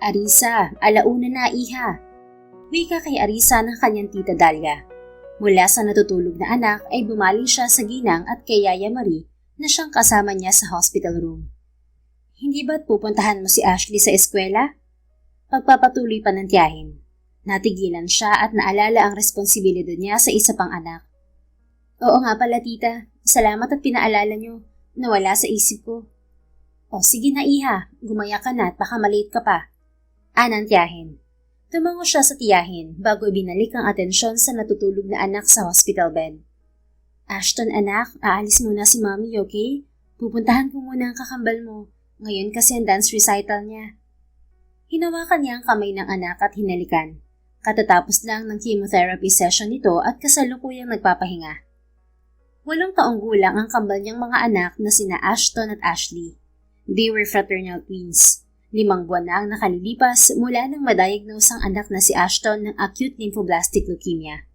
Arisa, alauna na iha. Wika kay Arisa ng kanyang tita Dalia. Mula sa natutulog na anak ay bumaling siya sa ginang at kay Yaya Marie na siyang kasama niya sa hospital room. Hindi ba't pupuntahan mo si Ashley sa eskwela? Pagpapatuloy pa ng tiyahin. Natigilan siya at naalala ang responsibilidad niya sa isa pang anak. Oo nga pala tita, salamat at pinaalala niyo. Nawala sa isip ko. O sige na iha, gumaya ka na at baka malate ka pa. Anang tiyahin. Tumango siya sa tiyahin bago ibinalik ang atensyon sa natutulog na anak sa hospital bed. Ashton anak, aalis muna si mommy, okay? Pupuntahan ko muna ang kakambal mo. Ngayon kasi ang dance recital niya. Hinawakan niya ang kamay ng anak at hinalikan. Katatapos lang ng chemotherapy session nito at kasalukuyang nagpapahinga. 8 taong gulang ang kambal niyang mga anak na sina Ashton at Ashley. They were fraternal twins. 5 buwan na ang nakalilipas mula nang madiagnose ang anak na si Ashton ng acute lymphoblastic leukemia.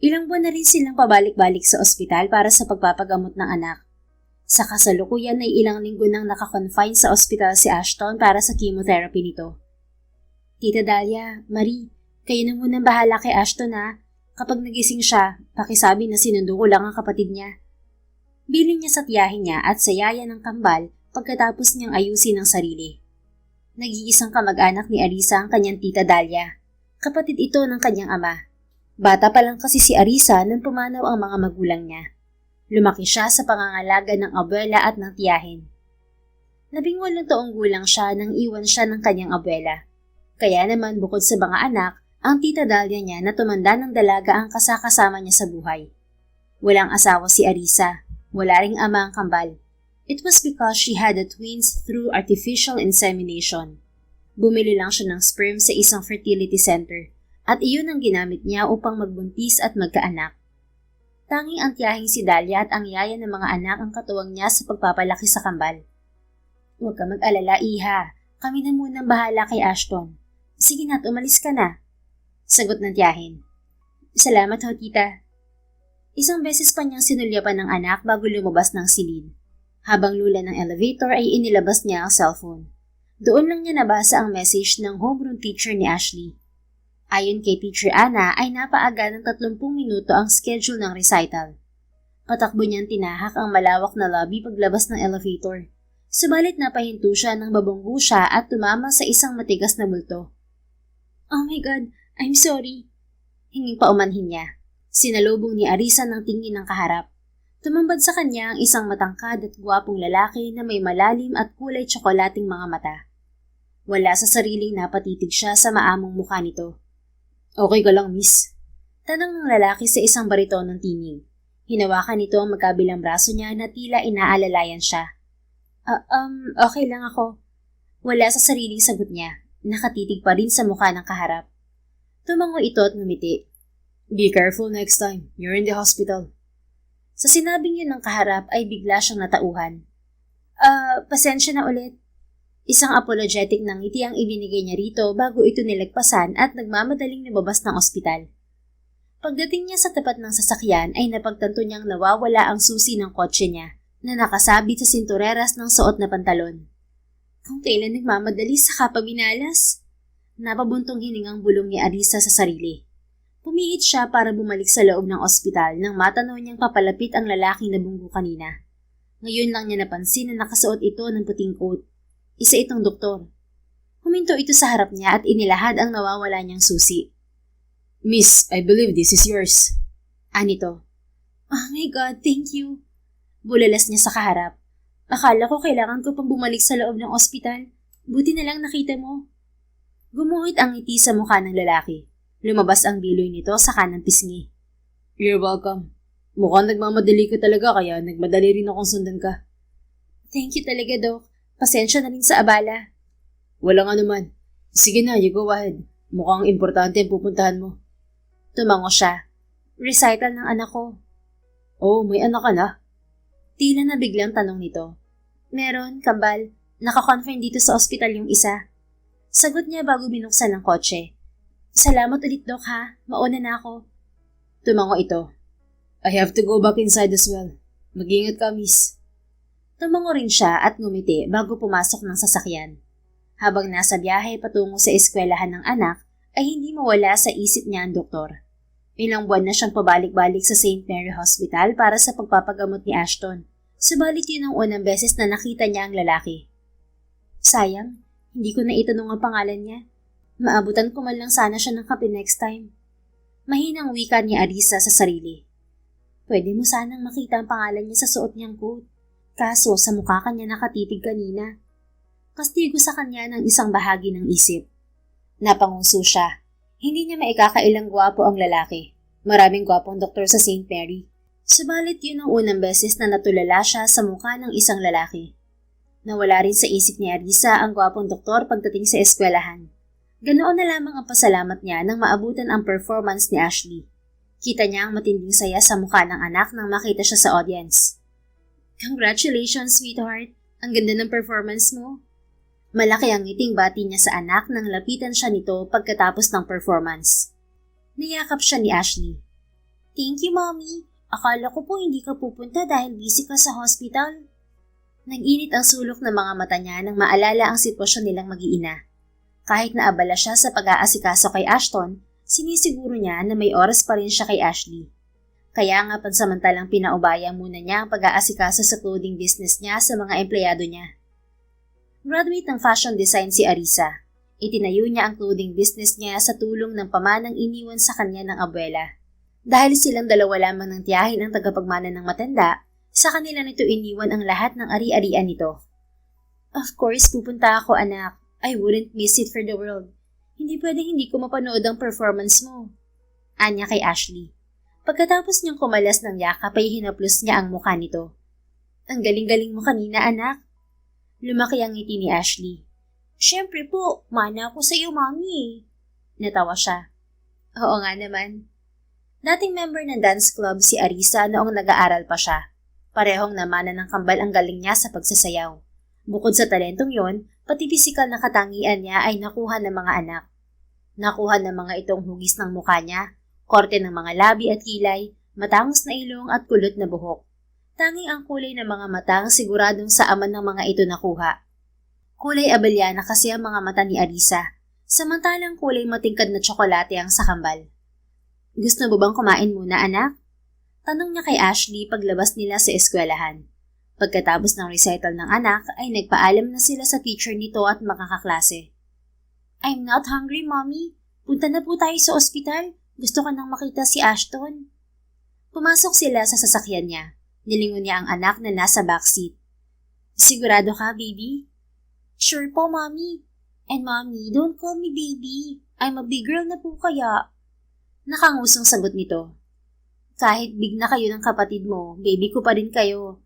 Ilang buwan na rin silang pabalik-balik sa ospital para sa pagpapagamot ng anak. Sa kasalukuyan ay ilang linggo nang nakakonfine sa ospital si Ashton para sa chemotherapy nito. Tita Dalia, Marie, kayo na munang bahala kay Ashton ha. Kapag nagising siya, pakisabi na sinundo ko lang ang kapatid niya. Biling niya sa tiyahin niya at sa yaya ng kambal pagkatapos niyang ayusin ang sarili. Nag-iisang kamag-anak ni Arisa ang kanyang tita Dalia. Kapatid ito ng kanyang ama. Bata pa lang kasi si Arisa nang pumanaw ang mga magulang niya. Lumaki siya sa pangangalaga ng abuela at ng tiyahin. 18 taong gulang siya nang iwan siya ng kanyang abuela. Kaya naman bukod sa mga anak, ang tita Dalia niya na tumanda ng dalaga ang kasakasama niya sa buhay. Walang asawa si Arisa, wala ring ama ang kambal. It was because she had the twins through artificial insemination. Bumili lang siya ng sperm sa isang fertility center at iyon ang ginamit niya upang magbuntis at magkaanak. Tanging ang tiyahing si Dalia at ang yaya ng mga anak ang katuwang niya sa pagpapalaki sa kambal. Huwag ka mag-alala, iha. Kami na munang bahala kay Ashton. Sige na't umalis ka na. Sagot ng tiyahin. Salamat ho, tita. Isang beses pa niyang sinulyapan ng anak bago lumabas ng silid. Habang lula ng elevator ay inilabas niya ang cellphone. Doon lang niya nabasa ang message ng homeroom teacher ni Ashley. Ayon kay Teacher Anna ay napaaga ng 30 minuto ang schedule ng recital. Patakbo niyang tinahak ang malawak na lobby paglabas ng elevator. Subalit napahinto siya nang babanggo siya at tumama sa isang matigas na multo. Oh my God, I'm sorry. Hinging paumanhin niya. Sinalubong ni Arisa ng tingin ng kaharap. Tumambad sa kanya ang isang matangkad at gwapong lalaki na may malalim at kulay tsokolating mga mata. Wala sa sariling napatitig siya sa maamong mukha nito. Okay ka lang, miss? Tanong ng lalaki sa isang baritonong tinig. Hinawakan nito ang magkabilang braso niya na tila inaalalayan siya. Okay lang ako. Wala sa sariling sagot niya. Nakatitig pa rin sa mukha ng kaharap. Tumango ito at ngumiti. Be careful next time. You're in the hospital. Sa sinabing yun ng kaharap ay bigla siyang natauhan. Pasensya na ulit. Isang apologetic ng ngiti ang ibinigay niya rito bago ito nilagpasan at nagmamadaling lumabas ng ospital. Pagdating niya sa tapat ng sasakyan ay napagtanto niyang nawawala ang susi ng kotse niya na nakasabit sa sintureras ng suot na pantalon. Kung kailan nagmamadali sa kapaminalas? Napabuntong hiningang bulong ni Arisa sa sarili. Pumihit siya para bumalik sa loob ng ospital nang matanaw niyang papalapit ang lalaking nabunggo kanina. Ngayon lang niya napansin na nakasuot ito ng puting coat. Isa itong doktor. Huminto ito sa harap niya at inilahad ang nawawala niyang susi. Miss, I believe this is yours. Anito. Oh my God, thank you. Bulalas niya sa kaharap. Akala ko kailangan ko pang bumalik sa loob ng ospital. Buti na lang nakita mo. Gumuhit ang ngiti sa mukha ng lalaki. Lumabas ang biloy nito sa kanang pisngi. You're welcome. Mukhang nagmamadali ka talaga kaya nagmadali rin akong sundan ka. Thank you talaga, Doc. Pasensya na rin sa abala. Walang anuman. Sige na, you go ahead. Mukhang importante ang pupuntahan mo. Tumango siya. Recital ng anak ko. Oh, may anak ka na? Tila na biglang tanong nito. Meron, kambal. Naka-confirm dito sa ospital yung isa. Sagot niya bago binuksan ng kotse. Salamat ulit, Doc, ha? Mauna na ako. Tumango ito. I have to go back inside as well. Mag-ingat ka, miss. Tumango rin siya at ngumiti bago pumasok ng sasakyan. Habang nasa biyahe patungo sa eskwelahan ng anak, ay hindi mawala sa isip niya ang doktor. Ilang buwan na siyang pabalik-balik sa St. Mary Hospital para sa pagpapagamot ni Ashton. Subalit yun ang unang beses na nakita niya ang lalaki. Sayang, hindi ko na itanong ang pangalan niya. Maabutan ko man lang sana siya ng kape next time. Mahinang wika ni Arisa sa sarili. Pwede mo sanang makita ang pangalan niya sa suot niyang coat. Kaso sa mukha kanya nakatitig kanina. Kastigo sa kanya ng isang bahagi ng isip. Napanguso siya. Hindi niya maikakailang gwapo ang lalaki. Maraming gwapong doktor sa St. Mary. Subalit yun ang unang beses na natulala siya sa mukha ng isang lalaki. Nawala rin sa isip ni Arisa ang gwapong doktor pagdating sa eskwelahan. Ganoon na lamang ang pasalamat niya nang maabutan ang performance ni Ashley. Kita niya ang matinding saya sa mukha ng anak nang makita siya sa audience. Congratulations, sweetheart. Ang ganda ng performance mo. Malaki ang ngiting bati niya sa anak nang lapitan siya nito pagkatapos ng performance. Niyakap siya ni Ashley. Thank you, Mommy. Akala ko po hindi ka pupunta dahil busy ka sa hospital. Nag-init ang sulok ng mga mata niya nang maalala ang sitwasyon nilang mag-iina. Kahit naabala siya sa pag-aasikaso kay Ashton, sinisiguro niya na may oras pa rin siya kay Ashley. Kaya nga pansamantalang pinaubaya muna niya ang pag-aasikaso sa clothing business niya sa mga empleyado niya. Graduate ng fashion design si Arisa. Itinayo niya ang clothing business niya sa tulong ng pamanang iniwan sa kanya ng abuela. Dahil silang dalawa lamang ng tiyahin ang tagapagmana ng matanda, sa kanila nito iniwan ang lahat ng ari-arian nito. Of course, pupunta ako, anak. I wouldn't miss it for the world. Hindi pwedeng hindi ko mapanood ang performance mo. Anya kay Ashley. Pagkatapos niyang kumalas ng yakap ay hinaplos niya ang mukha nito. Ang galing-galing mo kanina, anak. Lumaki ang ngiti ni Ashley. Siyempre po, mana ako sa iyo, Mommy. Natawa siya. Oo nga naman. Dating member ng dance club si Arisa noong nag-aaral pa siya. Parehong namana ng kambal ang galing niya sa pagsasayaw. Bukod sa talentong yon, pati pisikal na katangian niya ay nakuha ng mga anak. Nakuha ng mga itong hugis ng mukha niya, korte ng mga labi at kilay, matangos na ilong at kulot na buhok. Tanging ang kulay ng mga mata ang siguradong sa aman ng mga ito nakuha. Kulay abalyana kasi ang mga mata ni Arisa, samantalang kulay matingkad na tsokolate ang sa kambal. Gusto mo bang kumain muna, anak? Tanong niya kay Ashley paglabas nila sa eskwelahan. Pagkatapos ng recital ng anak ay nagpaalam na sila sa teacher nito at makakaklase. I'm not hungry, Mommy. Punta na po tayo sa ospital. Gusto ko nang makita si Ashton. Pumasok sila sa sasakyan niya. Nilingon niya ang anak na nasa backseat. Sigurado ka, baby? Sure po, Mommy. And Mommy, don't call me baby. I'm a big girl na po kaya. Nakangusong sagot nito. Kahit big na kayo ng kapatid mo, baby ko pa rin kayo.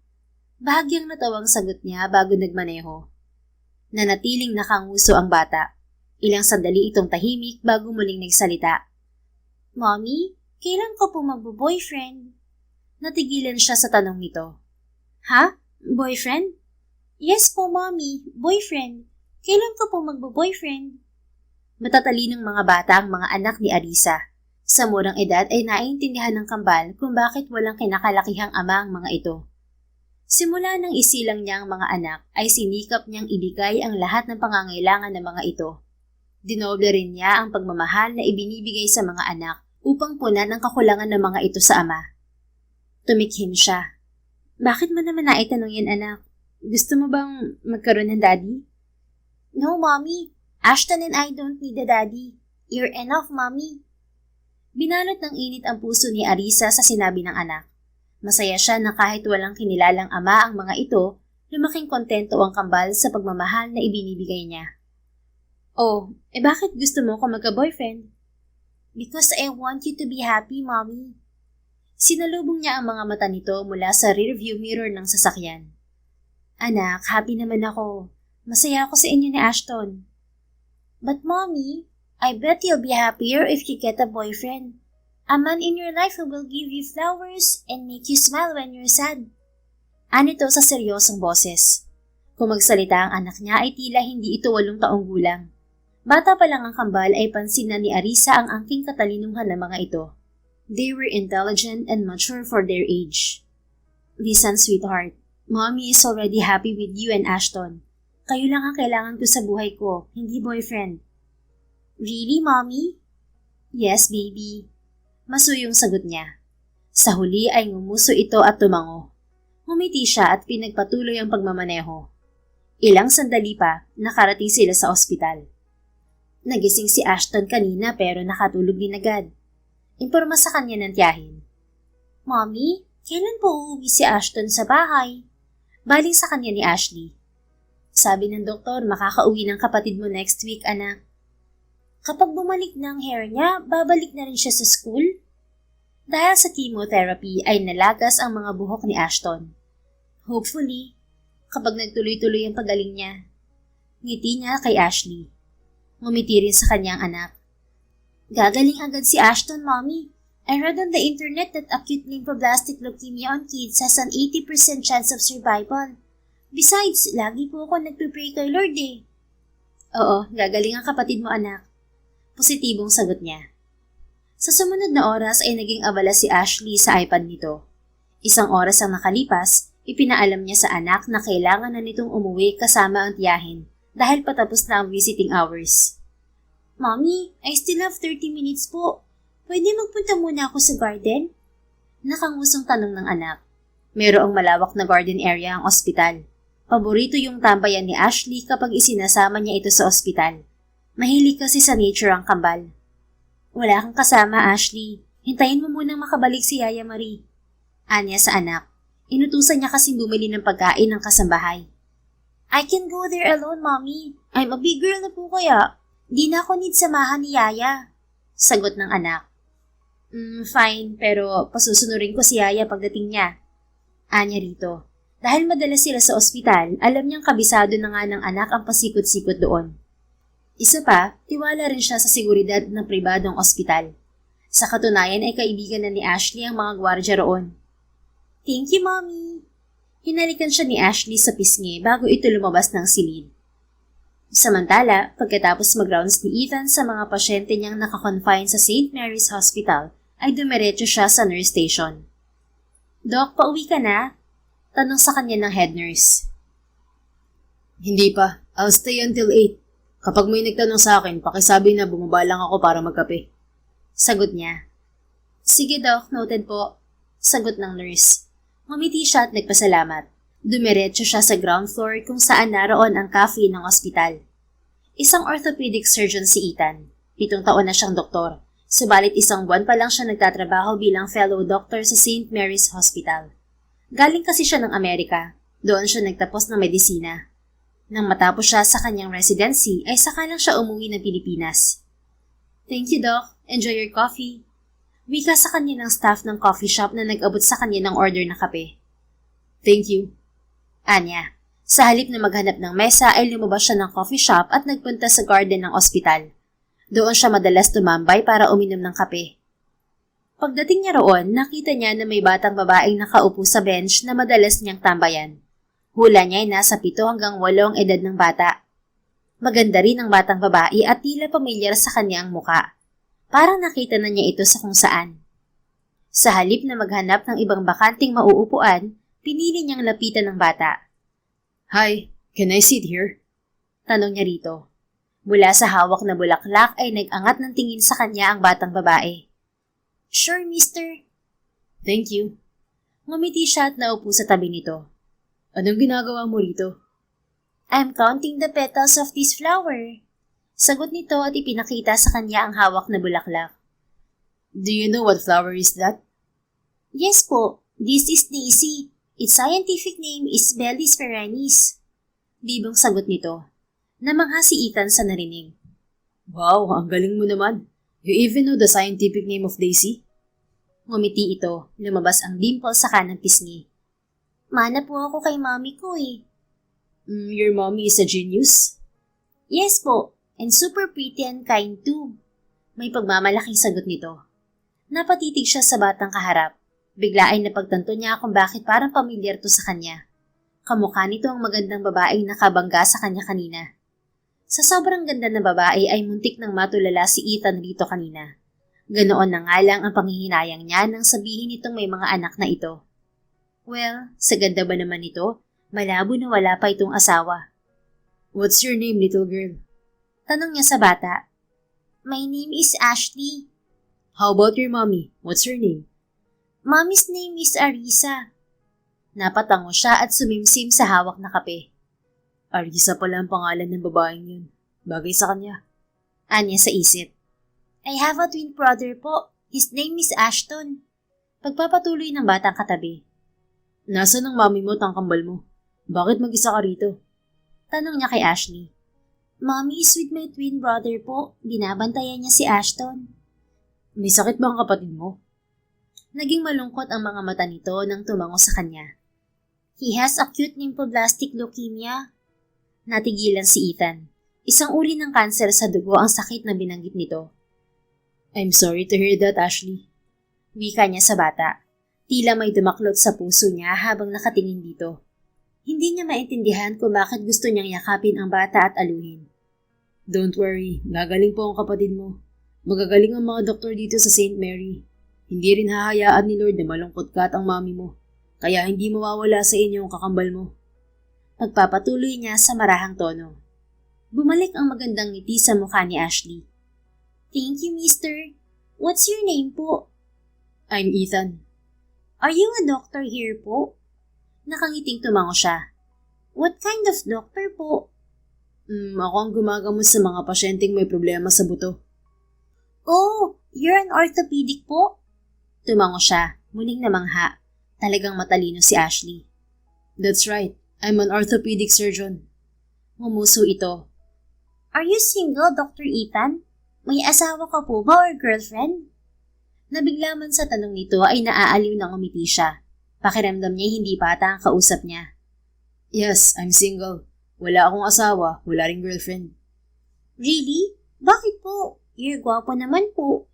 Bahagyang natawang sagot niya bago nagmaneho. Nanatiling nakanguso ang bata. Ilang sandali itong tahimik bago muling nagsalita. Mommy, kailan ko po magbo-boyfriend? Natigilan siya sa tanong nito. Ha? Boyfriend? Yes po, Mommy. Boyfriend. Kailan ko po magbo-boyfriend? Matatalinong mga bata ang mga anak ni Arisa. Sa murang edad ay naiintindihan ng kambal kung bakit walang kinakalakihang ama ang mga ito. Simula nang isilang niya ang mga anak ay sinikap niyang ibigay ang lahat ng pangangailangan ng mga ito. Dinoble rin niya ang pagmamahal na ibinibigay sa mga anak upang punan ang kakulangan ng mga ito sa ama. Tumikhim siya. Bakit mo naman naitanong yan, anak? Gusto mo bang magkaroon ng daddy? No, Mommy. Ashton and I don't need a daddy. You're enough, Mommy. Binalot ng init ang puso ni Arisa sa sinabi ng anak. Masaya siya na kahit walang kinilalang ama ang mga ito, lumaking kontento ang kambal sa pagmamahal na ibinibigay niya. Oh, bakit gusto mo ko magka-boyfriend? Because I want you to be happy, Mommy. Sinalubong niya ang mga mata nito mula sa rearview mirror ng sasakyan. Anak, happy naman ako. Masaya ako sa inyo ni Ashton. But Mommy, I bet you'll be happier if you get a boyfriend. A man in your life who will give you flowers and make you smile when you're sad. Anito sa seryosong boses. Kung magsalita ang anak niya ay tila hindi ito 8 taong gulang. Bata pa lang ang kambal ay pansin na ni Arisa ang angking katalinuhan ng mga ito. They were intelligent and mature for their age. Listen, sweetheart. Mommy is already happy with you and Ashton. Kayo lang ang kailangan ko sa buhay ko, hindi boyfriend. Really, Mommy? Yes, baby. Masuyong sagot niya. Sa huli ay ngumuso ito at tumango. Ngumiti siya at pinagpatuloy ang pagmamaneho. Ilang sandali pa, nakarating sila sa ospital. Nagising si Ashton kanina pero nakatulog din agad. Imporma sa kanya ng tiyahin. Mommy, kailan po uuwi si Ashton sa bahay? Baling sa kanya ni Ashley. Sabi ng doktor, makakauwi ng kapatid mo next week, anak. Kapag bumalik na ang hair niya, babalik na rin siya sa school? Dahil sa chemotherapy ay nalagas ang mga buhok ni Ashton. Hopefully, kapag nagtuloy-tuloy ang pagaling niya. Ngiti niya kay Ashley. Ngumiti rin sa kanyang anak. Gagaling agad si Ashton, Mommy. I read on the internet that acute lymphoblastic leukemia on kids has an 80% chance of survival. Besides, lagi po ako nagpipray kay Lord eh. Oo, gagaling ang kapatid mo, anak. Positibong sagot niya. Sa sumunod na oras ay naging abala si Ashley sa iPad nito. Isang oras ang nakalipas, ipinaalam niya sa anak na kailangan na nitong umuwi kasama ang tiyahin dahil patapos na ang visiting hours. Mommy, I still have 30 minutes po. Pwede magpunta muna ako sa garden? Nakangusong tanong ng anak. Mayroong malawak na garden area ang ospital. Paborito yung tambayan ni Ashley kapag isinasama niya ito sa ospital. Mahilig kasi sa nature ang kambal. Wala kang kasama, Ashley. Hintayin mo munang makabalik si Yaya Marie. Anya sa anak. Inutusan niya kasing bumili ng pagkain ng kasambahay. I can go there alone, Mommy. I'm a big girl na po kaya. Di na ako need samahan ni Yaya. Sagot ng anak. Fine, pero pasusunurin ko si Yaya pagdating niya. Anya rito. Dahil madalas sila sa ospital, alam niyang kabisado na nga ng anak ang pasikot-sikot doon. Isa pa, tiwala rin siya sa seguridad ng pribadong ospital. Sa katunayan ay kaibigan na ni Ashley ang mga gwardya roon. Thank you, Mommy. Hinalikan siya ni Ashley sa pisngi bago ito lumabas ng silid. Samantala, pagkatapos mag-rounds ni Ethan sa mga pasyente niyang nakakonfine sa St. Mary's Hospital, ay dumiretso siya sa nurse station. Doc, pauwi ka na? Tanong sa kanya ng head nurse. Hindi pa. I'll stay until 8. Kapag may nagtanong sa akin, pakisabi na bumaba lang ako para magkape. Sagot niya. Sige, Doc. Noted po. Sagot ng nurse. Ngumiti siya at nagpasalamat. Dumiretso siya sa ground floor kung saan naroon ang cafe ng ospital. Isang orthopedic surgeon si Ethan. 7 taon na siyang doktor. Subalit 1 buwan pa lang siya nagtatrabaho bilang fellow doctor sa St. Mary's Hospital. Galing kasi siya ng Amerika. Doon siya nagtapos ng medisina. Nang matapos siya sa kanyang residency, ay saka lang siya umuwi ng Pilipinas. Thank you, Doc. Enjoy your coffee. Wika sa kanya ng staff ng coffee shop na nag-abot sa kanya ng order na kape. Thank you. Anya, sa halip na maghanap ng mesa ay lumabas siya ng coffee shop at nagpunta sa garden ng ospital. Doon siya madalas tumambay para uminom ng kape. Pagdating niya roon, nakita niya na may batang babaeng nakaupo sa bench na madalas niyang tambayan. Hula niya ay nasa 7 hanggang 8 ang edad ng bata. Maganda rin ang batang babae at tila pamilyar sa kanya ang muka. Parang nakita na niya ito sa kung saan. Sa halip na maghanap ng ibang bakanting mauupuan, pinili niyang lapitan ng bata. Hi, can I sit here? Tanong niya rito. Mula sa hawak na bulaklak ay nag-angat ng tingin sa kanya ang batang babae. Sure, mister. Thank you. Ngumiti siya at naupo sa tabi nito. Anong ginagawa mo rito? I'm counting the petals of this flower. Sagot nito at ipinakita sa kanya ang hawak na bulaklak. Do you know what flower is that? Yes po, this is daisy. Its scientific name is Bellis perennis. Bibong sagot nito. Namangha si Ethan sa narinig. Wow, ang galing mo naman. You even know the scientific name of daisy? Ngumiti ito, lumabas ang dimple sa kanang pisngi. Mana po ako kay mommy ko eh. Your mommy is a genius? Yes po, and super pretty and kind too. May pagmamalaking sagot nito. Napatitig siya sa batang kaharap. Bigla ay napagtanto niya kung bakit parang pamilyar to sa kanya. Kamukha nito ang magandang babaeng nakabangga sa kanya kanina. Sa sobrang ganda ng babae ay muntik nang matulala si Ethan rito kanina. Ganoon na nga lang ang panghihinayang niya nang sabihin nitong may mga anak na ito. Well, sa ganda ba naman ito, malabo na wala pa itong asawa. What's your name, little girl? Tanong niya sa bata. My name is Ashley. How about your mommy? What's her name? Mommy's name is Arisa. Napatango siya at sumimsim sa hawak na kape. Arisa pala ang pangalan ng babaeng yun. Bagay sa kanya. Anya sa isip. I have a twin brother po. His name is Ashton. Pagpapatuloy ng batang katabi. Nasaan ang mami mo, tangkambal mo? Bakit mag-isa ka rito? Tanong niya kay Ashley. Mommy is with my twin brother po. Binabantayan niya si Ashton. May sakit ba ang kapatid mo? Naging malungkot ang mga mata nito nang tumango sa kanya. He has acute lymphoblastic leukemia. Natigilan si Ethan. Isang uri ng kanser sa dugo ang sakit na binanggit nito. I'm sorry to hear that, Ashley. Wika niya sa bata. Tila may dumaklot sa puso niya habang nakatingin dito. Hindi niya maintindihan kung bakit gusto niyang yakapin ang bata at aluhin. Don't worry, gagaling po ang kapatid mo. Magagaling ang mga doktor dito sa St. Mary. Hindi rin hahayaan ni Lord na malungkot ka at ang mami mo. Kaya hindi mawawala sa inyo ang kakambal mo. Pagpapatuloy niya sa marahang tono. Bumalik ang magandang ngiti sa mukha ni Ashley. Thank you, mister. What's your name po? I'm Ethan. Are you a doctor here po? Nakangiting tumango siya. What kind of doctor po? Ako ang gumagamot sa mga pasyenteng may problema sa buto. Oh, you're an orthopedic po? Tumango siya, muling namangha. Talagang matalino si Ashley. That's right. I'm an orthopedic surgeon. Ngumuso ito. Are you single, Dr. Ethan? May asawa ka po ba or girlfriend? Nabigla man sa tanong nito ay naaaliw na ngumiti siya. Pakiramdam niya hindi bata ang kausap niya. Yes, I'm single. Wala akong asawa, wala ring girlfriend. Really? Bakit po? You're gwapo naman po.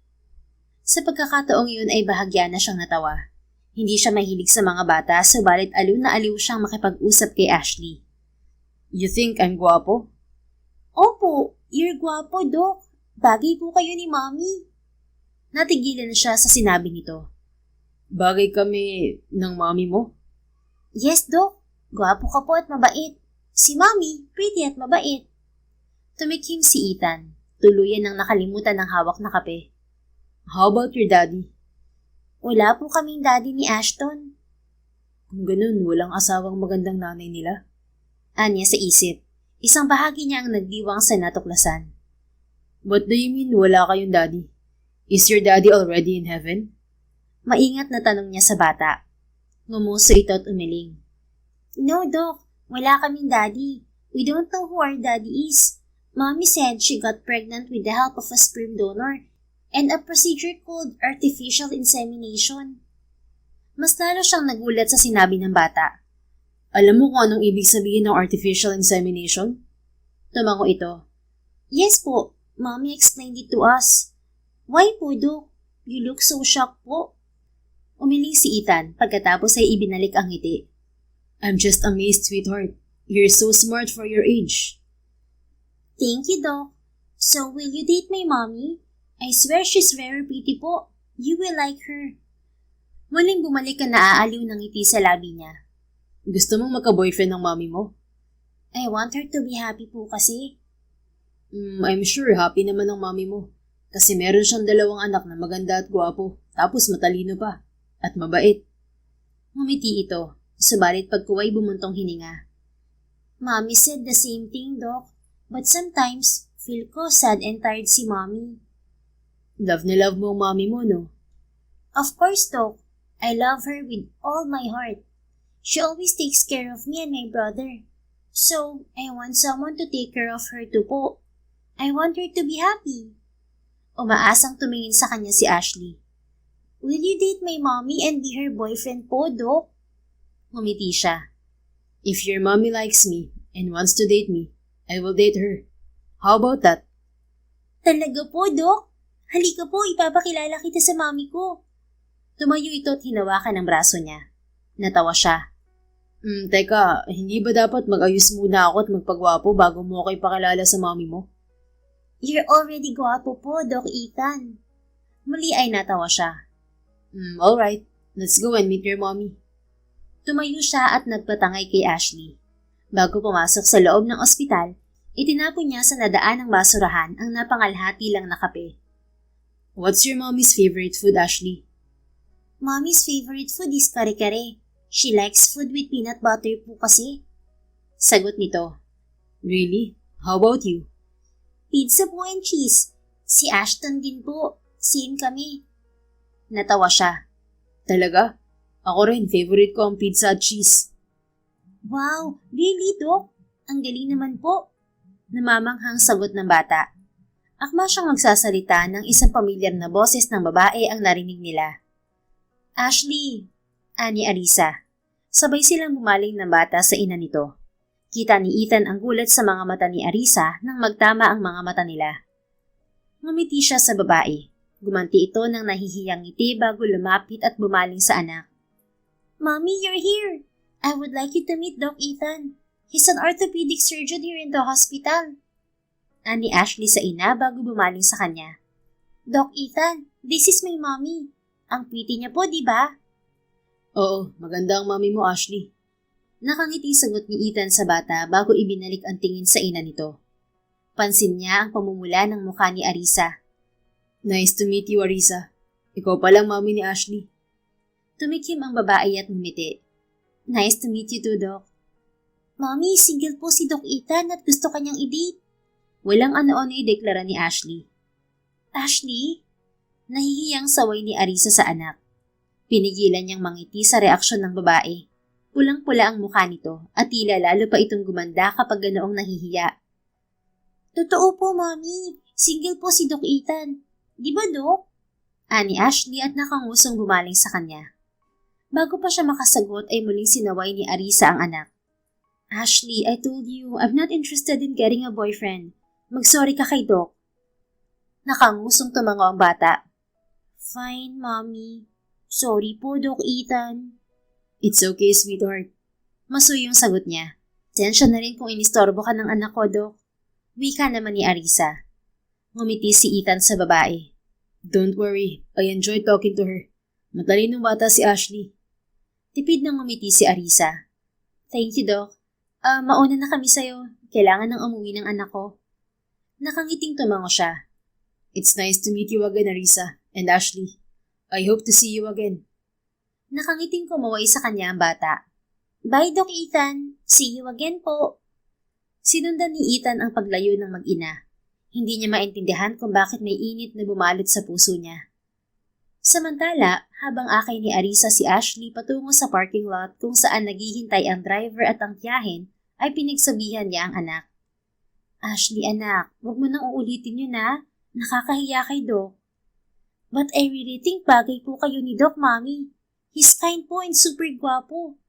Sa pagkakataong yun ay bahagya na siyang natawa. Hindi siya mahilig sa mga bata, subalit aliw na aliw siyang makipag-usap kay Ashley. You think I'm gwapo? Opo, you're gwapo, Doc. Bagay po kayo ni Mommy. Natigilan siya sa sinabi nito. Bagay kami ng mami mo? Yes, Doc. Gwapo ka po at mabait. Si Mommy, pretty at mabait. Tumikim si Ethan. Tuluyan nang nakalimutan ng hawak na kape. How about your daddy? Wala po kaming daddy ni Ashton. Kung ganun, walang asawang magandang nanay nila? Anya sa isip. Isang bahagi niya ang nagdiwang sa natuklasan. What do you mean wala kayong daddy? Is your daddy already in heaven? Maingat na tanong niya sa bata. Ngumuso ito at umiling. No, Doc. Wala kaming daddy. We don't know who our daddy is. Mommy said she got pregnant with the help of a sperm donor and a procedure called artificial insemination. Mas lalo siyang nagulat sa sinabi ng bata. Alam mo kung anong ibig sabihin ng artificial insemination? Tumango ito. Yes po. Mommy explained it to us. Why po, Doc? You look so shocked po. Umiling si Ethan pagkatapos ay ibinalik ang ngiti. I'm just amazed, sweetheart. You're so smart for your age. Thank you, Doc. So, will you date my mommy? I swear she's very pretty po. You will like her. Muling bumalik ang naaaliw ng ngiti sa labi niya. Gusto mong magka-boyfriend ng mami mo? I want her to be happy po kasi. I'm sure happy naman ang mami mo. Kasi meron siyang 2 anak na maganda at gwapo, tapos matalino pa, at mabait. Ngumiti ito, subalit pagkuway bumuntong hininga. Mommy said the same thing, Doc. But sometimes, feel ko sad and tired si Mommy. Love na love mo ang mami mo, no? Of course, Doc. I love her with all my heart. She always takes care of me and my brother. So, I want someone to take care of her too po. I want her to be happy. Umaasang tumingin sa kanya si Ashley. Will you date my mommy and be her boyfriend po, Doc? Ngumiti siya. If your mommy likes me and wants to date me, I will date her. How about that? Talaga po, Doc? Halika po, ipapakilala kita sa mami ko. Tumayo ito at hinawakan ang braso niya. Natawa siya. Teka, hindi ba dapat mag-ayos muna ako at magpagwapo bago mo ako ipakilala sa mami mo? You're already gwapo po, Doc Ethan. Muli ay natawa siya. Alright, let's go and meet your mommy. Tumayo siya at nagpatangay kay Ashley. Bago pumasok sa loob ng ospital, Itinapon niya sa nadaanang basurahan ang napangalhati lang na kape. What's your mommy's favorite food, Ashley? Mommy's favorite food is kare-kare. She likes food with peanut butter po kasi. Sagot nito. Really? How about you? Pizza po and cheese. Si Ashton din po. Same kami. Natawa siya. Talaga? Ako rin, favorite ko ang pizza at cheese. Wow, really, Doc? Ang galing naman po. Namamanghang sagot ng bata. Akma siyang magsasalita ng isang pamilyar na boses ng babae ang narinig nila. Ashley, ani Arisa. Sabay silang bumaling ng bata sa ina nito. Kita ni Ethan ang gulat sa mga mata ni Arisa nang magtama ang mga mata nila. Ngumiti siya sa babae. Gumanti ito ng nahihiyang ngiti bago lumapit at bumaling sa anak. Mommy, you're here. I would like you to meet Doc Ethan. He's an orthopedic surgeon here in the hospital. Ani Ashley sa ina bago bumaling sa kanya. Doc Ethan, this is my mommy. Ang pretty niya po, di ba? Oo, maganda ang mami mo, Ashley. Nakangiti sagot ni Ethan sa bata bago ibinalik ang tingin sa ina nito. Pansin niya ang pamumula ng mukha ni Arisa. Nice to meet you, Arisa. Ikaw palang mami ni Ashley. Tumikim ang babae at ngumiti. Nice to meet you too, Doc. Mommy, single po si Doc Ethan at gusto kanyang i-date. Walang ano-ano ideklara ni Ashley. Ashley? Nahihiyang saway ni Arisa sa anak. Pinigilan niyang mangiti sa reaksyon ng babae. Pulang-pula ang mukha nito at tila lalo pa itong gumanda kapag ganoong nahihiya. Totoo po, Mommy. Single po si Doc Ethan. Di ba, Doc? Ani Ashley at nakangusong bumaling sa kanya. Bago pa siya makasagot ay muling sinaway ni Arisa ang anak. Ashley, I told you, I'm not interested in getting a boyfriend. Mag-sorry ka kay Doc. Nakangusong tumango ang bata. Fine, Mommy. Sorry po, Doc Ethan. It's okay, sweetheart. Masuyong sagot niya. Tensya na rin kung inistorbo ka ng anak ko, Doc. Wika naman ni Arisa. Ngumiti si Ethan sa babae. Don't worry, I enjoyed talking to her. Matalinong bata si Ashley. Tipid na ngumiti si Arisa. Thank you, Doc. Mauna na kami sa'yo. Kailangan nang umuwi ng anak ko. Nakangiting tumango siya. It's nice to meet you again, Arisa and Ashley. I hope to see you again. Nakangiting kumaway sa kanya ang bata. Bye, Doc Ethan. See you again po. Sinundan ni Ethan ang paglayo ng mag-ina. Hindi niya maintindihan kung bakit may init na bumalot sa puso niya. Samantala, habang akay ni Arisa si Ashley patungo sa parking lot kung saan naghihintay ang driver at ang tiyahin, ay pinagsabihan niya ang anak. Ashley anak, wag mo nang uulitin yun ha. Nakakahiya kay Doc. But I really think bagay po kayo ni Doc, Mommy. He's kind po and super gwapo.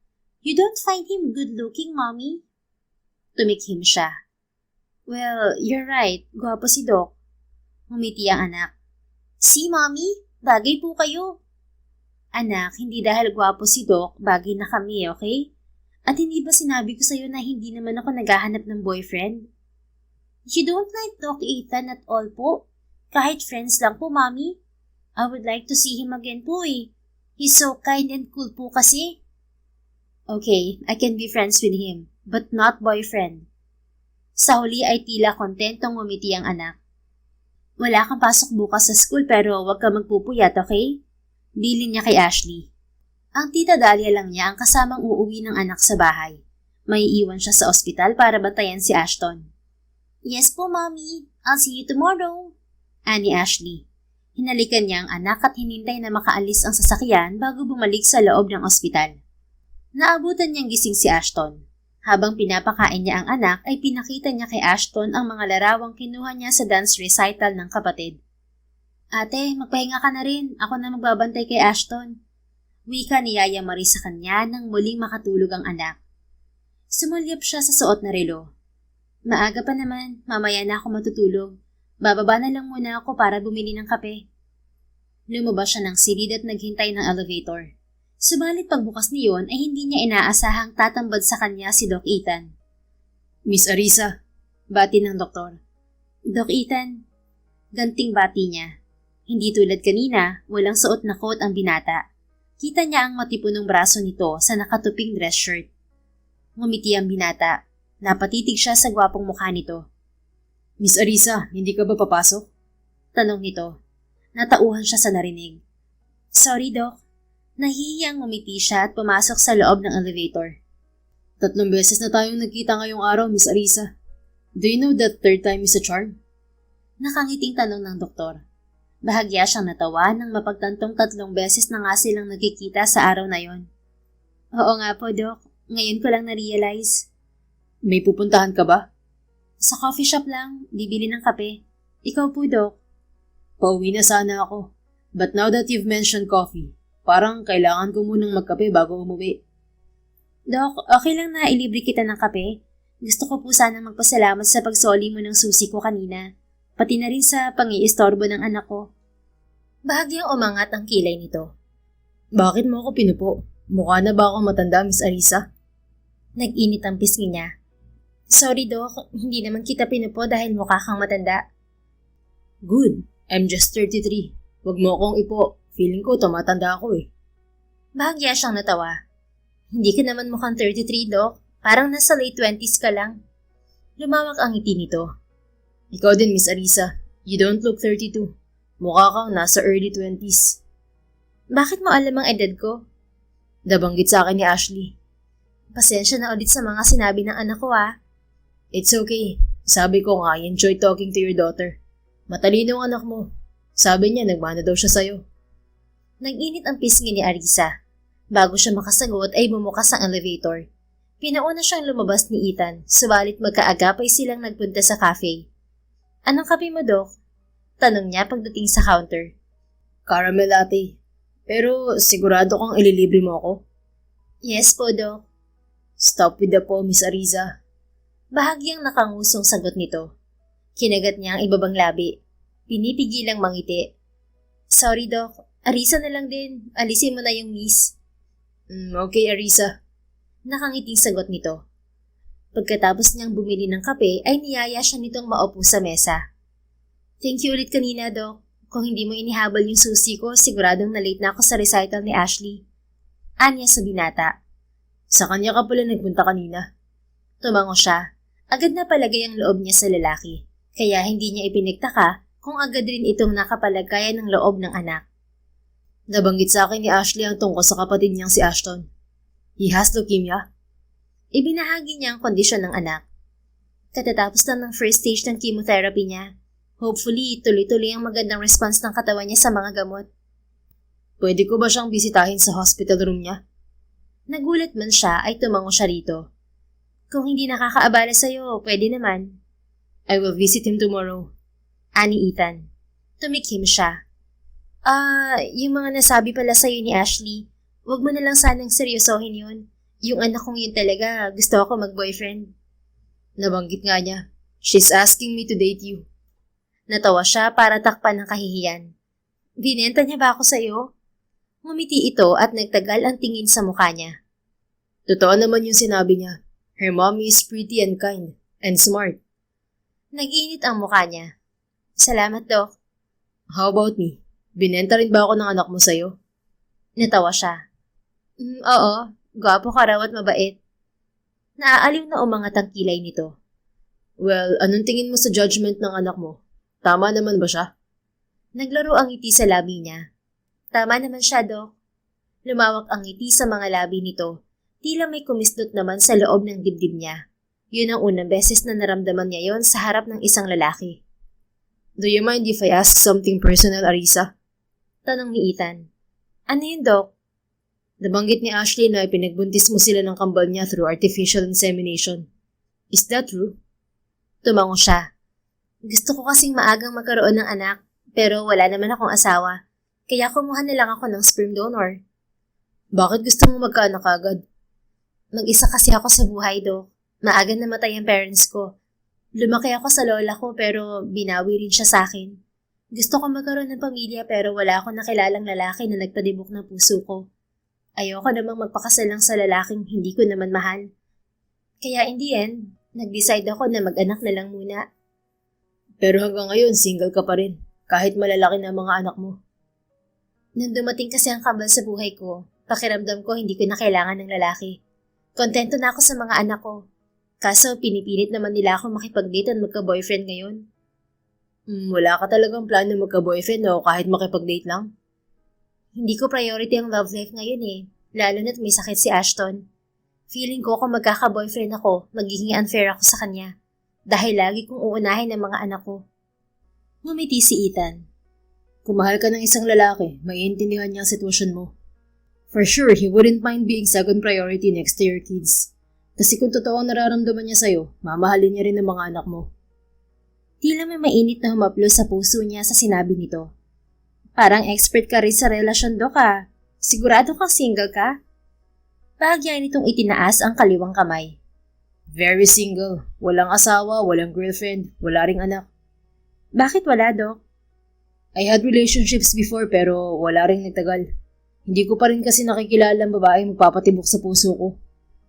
You don't find him good looking, Mommy? Tumikhim siya. Well, you're right. Gwapo si Doc. Ngumiti ang anak. See, Mommy? Bagay po kayo. Anak, hindi dahil gwapo si Doc, bagay na kami, okay? At hindi ba sinabi ko sa'yo na hindi naman ako naghahanap ng boyfriend? You don't like Doc Ethan at all po? Kahit friends lang po, Mommy? I would like to see him again po eh. He's so kind and cool po kasi. Okay, I can be friends with him, but not boyfriend. Sa huli ay tila kontentong ngumiti ang anak. Wala kang pasok bukas sa school pero huwag ka magpupuyat, okay? Bilin niya kay Ashley. Ang tita Dahlia lang niya ang kasamang uuwi ng anak sa bahay. May iwan siya sa ospital para bantayan si Ashton. Yes po, Mommy. I'll see you tomorrow. Ani Ashley. Hinalikan niya ang anak at hinintay na makaalis ang sasakyan bago bumalik sa loob ng ospital. Naabutan niyang gising si Ashton. Habang pinapakain niya ang anak ay pinakita niya kay Ashton ang mga larawang kinuha niya sa dance recital ng kapatid. Ate, magpahinga ka na rin. Ako na magbabantay kay Ashton. Wika ni Yaya Marie sa kanya nang muling makatulog ang anak. Sumulyap siya sa suot na relo. Maaga pa naman, mamaya na ako matutulog. Bababa na lang muna ako para bumili ng kape. Lumabas siya ng silid at naghintay ng elevator. Subalit pagbukas niyon ay hindi niya inaasahang tatambad sa kanya si Doc Ethan. Miss Arisa, bati ng doktor. Doc Ethan, ganting bati niya. Hindi tulad kanina, walang suot na coat ang binata. Kita niya ang matipunong braso nito sa nakatuping dress shirt. Ngumiti ang binata. Napatitig siya sa gwapong mukha nito. Miss Arisa, hindi ka ba papasok? Tanong nito. Natauhan siya sa narinig. Sorry, Doc. Nahihiyang ngumiti siya at pumasok sa loob ng elevator. 3 beses na tayong nagkita ngayong araw, Miss Arisa. Do you know that third time is a charm? Nakangiting tanong ng doktor. Bahagya siyang natawa nang mapagtantong 3 beses na nga silang nagkikita sa araw na yon. Oo nga po, Doc. Ngayon ko lang na-realize. May pupuntahan ka ba? Sa coffee shop lang, bibili ng kape. Ikaw po, Doc. Pauwi na sana ako. But now that you've mentioned coffee, parang kailangan ko munang magkape bago umuwi. Doc, okay lang na ilibre kita ng kape? Gusto ko po sana magpasalamat sa pagsoli mo ng susi ko kanina, pati na rin sa pang-iistorbo ng anak ko. Bahagyang umangat ang kilay nito. Bakit mo ako pinupo? Mukha na ba ako matanda, Miss Arisa? Nag-init ang pisngi niya. Sorry, Doc. Hindi naman kita pinupo dahil mukha kang matanda. Good. I'm just 33. Wag mo akong ipo. Feeling ko tumatanda ako eh. Bahagya siyang natawa. Hindi ka naman mukhang 33, Doc. Parang nasa late 20s ka lang. Lumawak ang ngiti nito. Ikaw din, Miss Arisa. You don't look 32. Mukha kang nasa early 20s. Bakit mo alam ang edad ko? Nabanggit sa akin ni Ashley. Pasensya na ulit sa mga sinabi ng anak ko It's okay. Sabi ko nga, I enjoy talking to your daughter. Matalino ang anak mo. Sabi niya, nagmana daw siya sa'yo. Nag-init ang pisngi ni Arisa. Bago siya makasagot ay bumukas ang elevator. Pinauna siyang lumabas ni Ethan, subalit magkaagapay silang nagpunta sa cafe. Anong kape mo, Doc? Tanong niya pagdating sa counter. Caramel latte. Pero sigurado kang ililibre mo ako? Yes po, Doc. Stop with the po, Miss Arisa. Bahagyang nakangusong sagot nito. Kinagat niya ang ibabang labi. Pinipigilang mangiti. Sorry, Doc. Arisa na lang din. Alisin mo na yung miss. Okay, Arisa. Nakangiting sagot nito. Pagkatapos niyang bumili ng kape ay niyaya siya nitong maupo sa mesa. Thank you ulit kanina, Doc. Kung hindi mo inihabol yung susi ko, siguradong na-late na ako sa recital ni Ashley. Anya sa binata. Sa kanya ka pala nagpunta kanina. Tumango siya. Agad na palagay ang loob niya sa lalaki. Kaya hindi niya ipinagtaka kung agad rin itong nakapalagayan ng loob ng anak. Nabanggit sa akin ni Ashley ang tungkol sa kapatid niyang si Ashton. He has leukemia. Ibinahagi niya ang kondisyon ng anak. Katatapos lang ng first stage ng chemotherapy niya. Hopefully, tuloy-tuloy ang magandang response ng katawan niya sa mga gamot. Pwede ko ba siyang bisitahin sa hospital room niya? Nagulat man siya ay tumango siya rito. Kung hindi nakakaabala sa'yo, pwede naman. I will visit him tomorrow. Ani Ethan. Tumikim siya. Yung mga nasabi pala sa'yo ni Ashley, wag mo na lang sanang seryosohin yun. Yung anak kong yun talaga, gusto ako mag-boyfriend. Nabanggit nga niya. She's asking me to date you. Natawa siya para takpan ng kahihiyan. Binenta niya ba ako sa'yo? Ngumiti ito at nagtagal ang tingin sa mukha niya. Totoo naman yung sinabi niya. Her mommy is pretty and kind and smart. Nag-init ang mukha niya. Salamat, Doc. How about me? Binenta rin ba ako ng anak mo sa'yo? Natawa siya. Oo, gwapo ka raw at mabait. Naaaliw na umangat ang kilay nito. Well, anong tingin mo sa judgment ng anak mo? Tama naman ba siya? Naglaro ang ngiti sa labi niya. Tama naman siya, Doc. Lumawak ang ngiti sa mga labi nito. Tila may kumislot naman sa loob ng dibdib niya. Yun ang unang beses na naramdaman niya yon sa harap ng isang lalaki. Do you mind if I ask something personal, Arisa? Tanong ni Ethan. Ano yun, Doc? Nabanggit ni Ashley na ipinagbuntis mo sila ng kambal niya through artificial insemination. Is that true? Tumango siya. Gusto ko kasing maagang magkaroon ng anak, pero wala naman akong asawa. Kaya kumuha na lang ako ng sperm donor. Bakit gusto mo magkaanak agad? Mag-isa kasi ako sa buhay, Doc. Maaga namatay ang parents ko. Lumaki ako sa lola ko pero binawi rin siya sa akin. Gusto ko magkaroon ng pamilya pero wala akong nakilalang lalaki na nagpadibok ng puso ko. Ayoko namang magpakasal lang sa lalaking hindi ko naman mahal. Kaya in the end, nag-decide ako na mag-anak na lang muna. Pero hanggang ngayon, single ka pa rin, kahit malalaki na mga anak mo. Nung dumating kasi ang kambal sa buhay ko, pakiramdam ko hindi ko na kailangan ng lalaki. Kontento na ako sa mga anak ko. Kaso pinipilit naman nila ako makipag-date at magka-boyfriend ngayon. Wala ka talagang plano magka-boyfriend o kahit makipag-date lang? Hindi ko priority ang love life ngayon eh, lalo na't may sakit si Ashton. Feeling ko kung magkaka-boyfriend ako, magiging unfair ako sa kanya. Dahil lagi kong uunahin ang mga anak ko. Ngumiti si Ethan. Kung mahal ka ng isang lalaki, maiintindihan niya ang sitwasyon mo. For sure, he wouldn't mind being second priority next to your kids. Kasi kung totoo ang nararamdaman niya sa'yo, mamahalin niya rin ang mga anak mo. Tila may mainit na humaplo sa puso niya sa sinabi nito. Parang expert ka rin sa relasyon, Dok ah. Sigurado kang single ka? Bahagya nitong itinaas ang kaliwang kamay. Very single. Walang asawa, walang girlfriend, wala ring anak. Bakit wala, Dok? I had relationships before pero wala ring nagtagal. Hindi ko pa rin kasi nakikilala ang babaeng magpapatibok sa puso ko.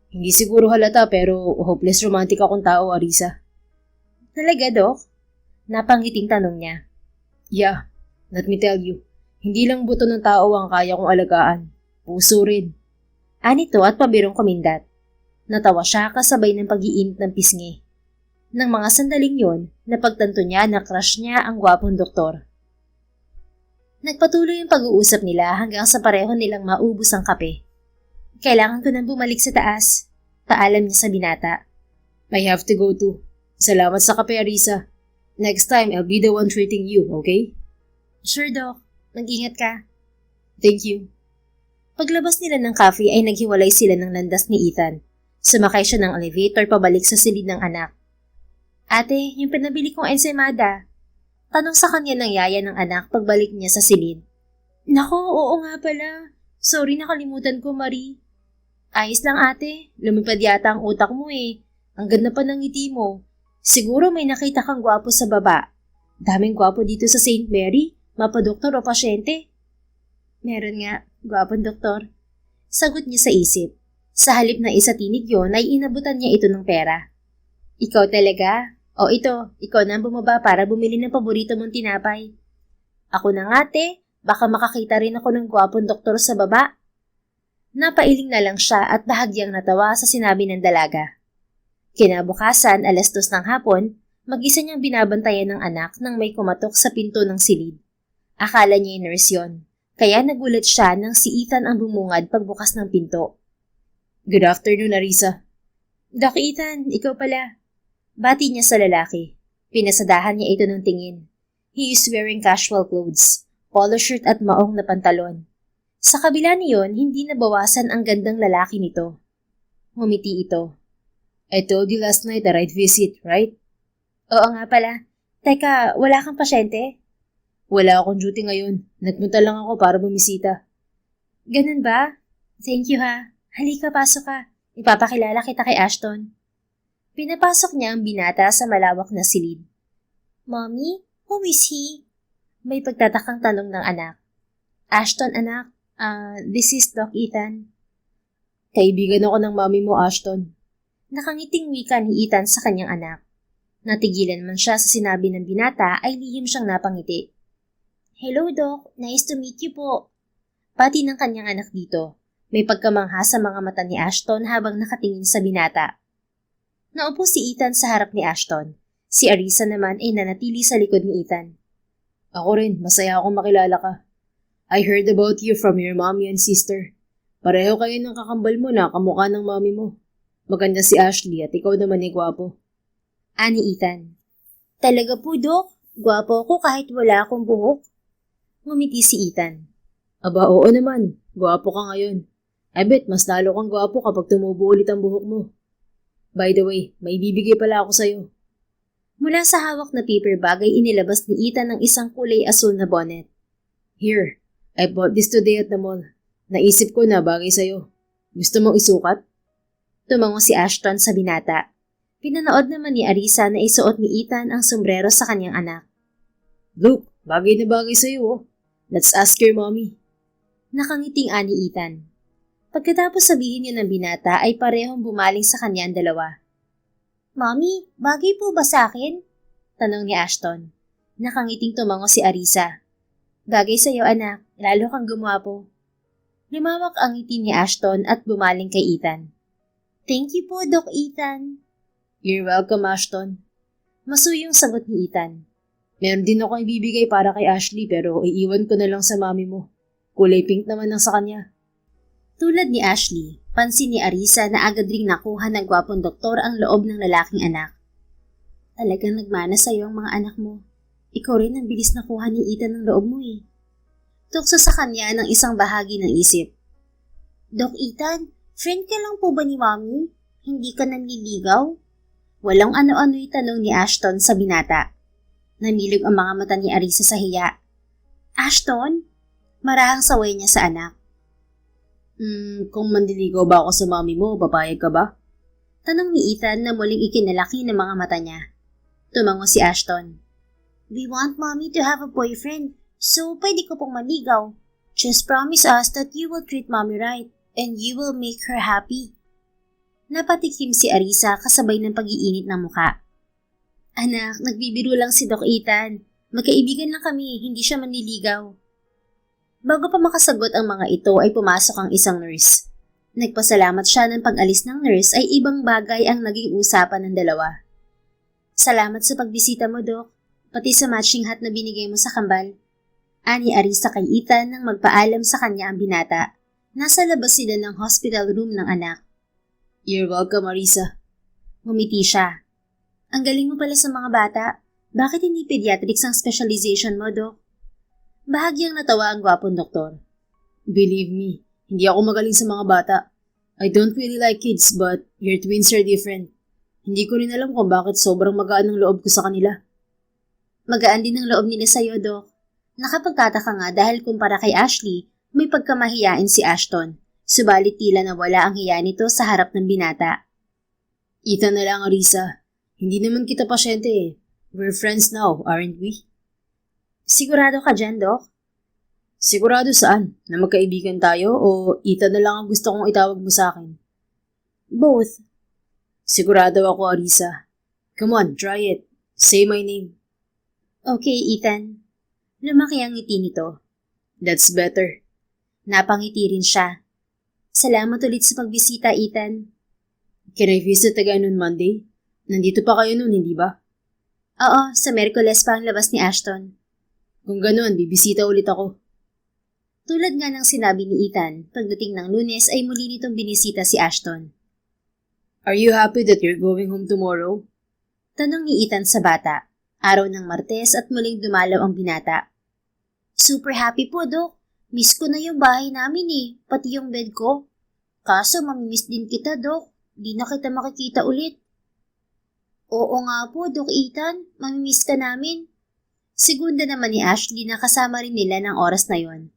Hindi siguro halata pero hopeless romantic akong tao, Arisa. Talaga, Dok? Napangiting tanong niya. Yeah, let me tell you. Hindi lang buto ng tao ang kaya kong alagaan. Puso rin. Anito at pabirong kumindat. Natawa siya kasabay ng pag-iinit ng pisngi. Nang mga sandaling yon, napagtanto niya na crush niya ang gwapong doktor. Nagpatuloy yung pag-uusap nila hanggang sa pareho nilang maubos ang kape. Kailangan ko nang bumalik sa taas. Paalam niya sa binata. I have to go too. Salamat sa kape, Arisa. Next time, I'll be the one treating you, okay? Sure, Doc. Mag-ingat ka. Thank you. Paglabas nila ng cafe ay naghiwalay sila ng landas ni Ethan. Sumakay siya ng elevator pabalik sa silid ng anak. Ate, yung pinabili kong ensaymada. Tanong sa kanya ng yaya ng anak pagbalik niya sa silid. Nako, oo nga pala. Sorry nakalimutan ko, Marie. Ayos lang ate, lumipad yata ang utak mo eh. Ang ganda pa ng ngiti mo. Siguro may nakita kang gwapo sa baba. Daming gwapo dito sa St. Mary, mapadoktor o pasyente. Meron nga, gwapong doktor. Sagot niya sa isip. Sa halip na isa tinig yon ay inabutan niya ito ng pera. Ikaw talaga? O ito, ikaw na bumaba para bumili ng paborito mong tinapay. Ako na nga te, baka makakita rin ako ng gwapong doktor sa baba. Napailing na lang siya at bahagyang natawa sa sinabi ng dalaga. Kinabukasan, 2:00 ng hapon, mag-isa niyang binabantayan ng anak nang may kumatok sa pinto ng silid. Akala niya nurse yun, kaya nagulat siya nang si Ethan ang bumungad pagbukas ng pinto. Good afternoon, Arisa. Doc Ethan, ikaw pala. Bati niya sa lalaki. Pinasadahan niya ito ng tingin. He is wearing casual clothes, polo shirt at maong na pantalon. Sa kabila niyon, hindi nabawasan ang gandang lalaki nito. Ngumiti ito. I told you last night that I'd visit, right? Oo nga pala. Teka, wala kang pasyente? Wala akong duty ngayon. Nagpunta lang ako para bumisita. Ganun ba? Thank you ha. Halika, pasok ka. Ipapakilala kita kay Ashton. Pinapasok niya ang binata sa malawak na silid. Mommy, who is he? May pagtatakang tanong ng anak. Ashton, anak. This is Doc Ethan. Kaibigan ako ng mami mo, Ashton. Nakangiting wika ni Ethan sa kanyang anak. Natigilan man siya sa sinabi ng binata ay lihim siyang napangiti. Hello, Doc. Nice to meet you po. Pati ng kanyang anak dito. May pagkamangha sa mga mata ni Ashton habang nakatingin sa binata. Naupo si Ethan sa harap ni Ashton. Si Arisa naman ay nanatili sa likod ni Ethan. Ako rin, masaya akong makilala ka. I heard about you from your mommy and sister. Pareho kayo ng kakambal mo na kamukha ng mami mo. Maganda si Ashley at ikaw naman ay gwapo. Ani Ethan. Talaga po, Doc. Gwapo ako kahit wala akong buhok. Ngumiti si Ethan. Aba, oo naman. Gwapo ka ngayon. I bet mas lalo kang gwapo kapag tumubo ulit ang buhok mo. By the way, may bibigay pala ako sa'yo. Mula sa hawak na paper bag ay inilabas ni Ethan ng isang kulay asul na bonnet. Here, I bought this today at the mall. Naisip ko na bagay sa'yo. Gusto mong isukat? Tumango si Ashton sa binata. Pinanood naman ni Arisa na isuot ni Ethan ang sombrero sa kanyang anak. Look, bagay na bagay sa'yo oh. Let's ask your mommy. Nakangiting ani Ethan. Pagkatapos sabihin niya ng binata ay parehong bumaling sa kanya ang dalawa. Mommy, bagay po ba sa akin? Tanong ni Ashton. Nakangiting tumango si Arisa. Bagay sa'yo anak, lalo kang gumwapo. Lumawak ang ngiti ni Ashton at bumaling kay Ethan. Thank you po, Doc Ethan. You're welcome, Ashton. Masuyong sagot ni Ethan. Meron din ako ibibigay para kay Ashley pero iiwan ko na lang sa mami mo. Kulay pink naman ang sa kanya. Tulad ni Ashley, pansin ni Arisa na agad ring nakuha ng gwapong doktor ang loob ng lalaking anak. Talagang nagmana sa'yo ang mga anak mo. Ikaw rin ang bilis nakuha ni Ethan ng loob mo eh. Tukso sa kanya ng isang bahagi ng isip. Doc Ethan, friend ka lang po ba ni Mami? Hindi ka nanliligaw? Walang ano-ano'y tanong ni Ashton sa binata. Nanilog ang mga mata ni Arisa sa hiya. Ashton? Marahang saway niya sa anak. Kung mandiligaw ba ako sa mami mo, papayag ka ba? Tanong ni Ethan na muling ikinalaki ng mga mata niya. Tumango si Ashton. We want Mommy to have a boyfriend, so pwede ko pong maligaw. Just promise us that you will treat Mommy right and you will make her happy. Napatikim si Arisa kasabay ng pag-iinit ng muka. Anak, nagbibiro lang si Doc Ethan. Magkaibigan lang kami, hindi siya manliligaw. Bago pa makasagot ang mga ito ay pumasok ang isang nurse. Nagpasalamat siya ng pag-alis ng nurse ay ibang bagay ang naging usapan ng dalawa. Salamat sa pagbisita mo, Doc. Pati sa matching hat na binigay mo sa kambal. Ani Arisa kay Ethan nang magpaalam sa kanya ang binata. Nasa labas sila ng hospital room ng anak. You're welcome, Arisa. Ngumiti siya. Ang galing mo pala sa mga bata. Bakit hindi pediatrics ang specialization mo, Doc? Bahagyang natawa ang gwapong doktor. Believe me, hindi ako magaling sa mga bata. I don't really like kids but your twins are different. Hindi ko rin alam kung bakit sobrang magaan ang loob ko sa kanila. Magaan din ang loob nila sa'yo, Doc. Nakapagtataka nga dahil kumpara kay Ashley, may pagkamahiyain si Ashton. Subalit tila na wala ang hiya nito sa harap ng binata. Ethan na lang, Arisa. Hindi naman kita pasyente eh. We're friends now, aren't we? Sigurado ka dyan, Doc? Sigurado saan? Na magkaibigan tayo o Ethan na lang ang gusto kong itawag mo sa akin? Both. Sigurado ako, Arisa. Come on, try it. Say my name. Okay, Ethan. Lumaki ang ngiti nito. That's better. Napangiti rin siya. Salamat ulit sa pagbisita, Ethan. Can I visit again on Monday? Nandito pa kayo noon, hindi ba? Oo, sa Merkules pa ang labas ni Ashton. Kung ganoon, bibisita ulit ako. Tulad nga ng sinabi ni Ethan, pagdating ng Lunes ay muli nitong binisita si Ashton. Are you happy that you're going home tomorrow? Tanong ni Ethan sa bata. Araw ng Martes at muling dumalaw ang binata. Super happy po, Doc. Miss ko na yung bahay namin eh, pati yung bed ko. Kaso mamimiss din kita, Doc. Di na kita makikita ulit. Oo nga po, Doc Ethan. Mamimiss ka namin. Segunda naman ni Ashley na kasama rin nila ng oras na yon.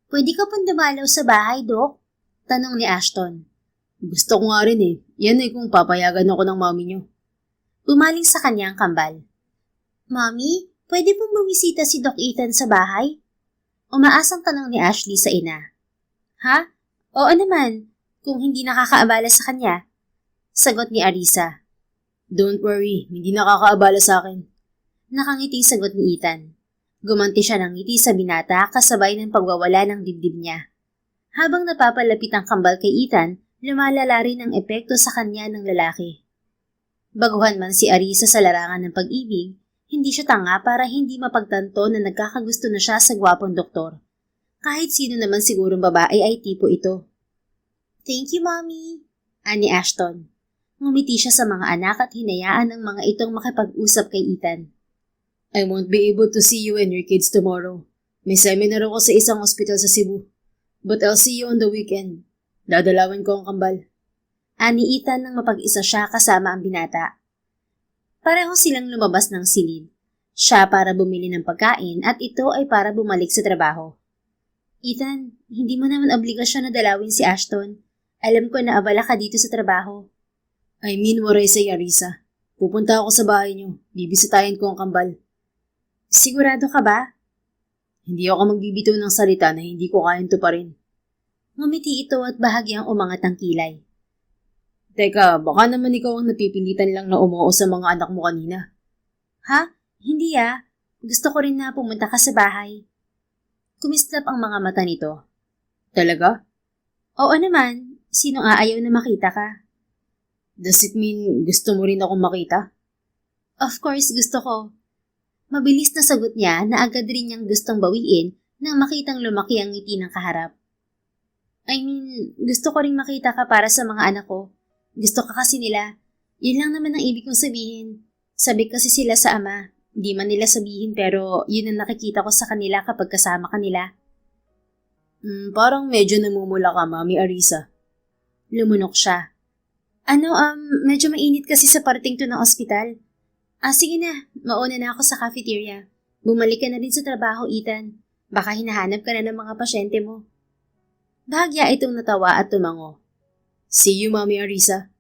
Pwede ka pong dumalaw sa bahay, Doc? Tanong ni Ashton. Gusto ko nga rin eh. Yan ay kung papayagan ako ng mami niyo. Bumaling sa kanya ang kambal. Mami, pwede pong bumisita si Doc Ethan sa bahay? Umaasang tanong ni Ashley sa ina. Ha? Oo naman, kung hindi nakakaabala sa kanya. Sagot ni Arisa. Don't worry, hindi nakakaabala sa akin. Nakangiti sagot ni Ethan. Gumanti siya ng ngiti sa binata kasabay ng pagwawala ng dibdib niya. Habang napapalapit ang kambal kay Ethan, lumalala rin ang epekto sa kanya ng lalaki. Baguhan man si Arisa sa larangan ng pag-ibig, hindi siya tanga para hindi mapagtanto na nagkakagusto na siya sa gwapong doktor. Kahit sino naman sigurong babae ay tipo ito. Thank you, Mommy, ani Ashton. Ngumiti siya sa mga anak at hinayaan ang mga itong makipag-usap kay Ethan. I won't be able to see you and your kids tomorrow. May seminar ako sa isang ospital sa Cebu. But I'll see you on the weekend. Dadalawin ko ang kambal. Ani Ethan nang mapag-isa siya kasama ang binata. Pareho silang lumabas ng silid. Siya para bumili ng pagkain at ito ay para bumalik sa trabaho. Ethan, hindi mo naman obligasyon na dalawin si Ashton. Alam ko na abala ka dito sa trabaho. I mean what I say, Arisa. Pupunta ako sa bahay niyo. Bibisitahin ko ang kambal. Sigurado ka ba? Hindi ako magbibitaw ng salita na hindi ko kayang tuparin. Ngumiti ito at bahagyang umangat ang kilay. Teka, baka naman ikaw ang napipilitan lang na umuo sa mga anak mo kanina. Ha? Hindi ah. Gusto ko rin na pumunta ka sa bahay. Kumislap ang mga mata nito. Talaga? Oo naman. Sinong aayaw na makita ka? Does it mean gusto mo rin akong makita? Of course, gusto ko. Mabilis na sagot niya na agad rin niyang gustong bawiin nang makitang lumaki ang ngiti ng kaharap. I mean, gusto ko rin makita ka para sa mga anak ko. Gusto ka kasi nila. Yun lang naman ang ibig kong sabihin. Sabi kasi sila sa ama. Di man nila sabihin pero yun ang nakikita ko sa kanila kapag kasama kanila. Parang medyo namumula ka, Mami Arisa. Lumunok siya. Medyo mainit kasi sa parating to ng ospital. Sige na, mauna na ako sa cafeteria. Bumalik ka na din sa trabaho, Ethan. Baka hinahanap ka na ng mga pasyente mo. Bahagya itong natawa at tumango. See you, Mami Arisa.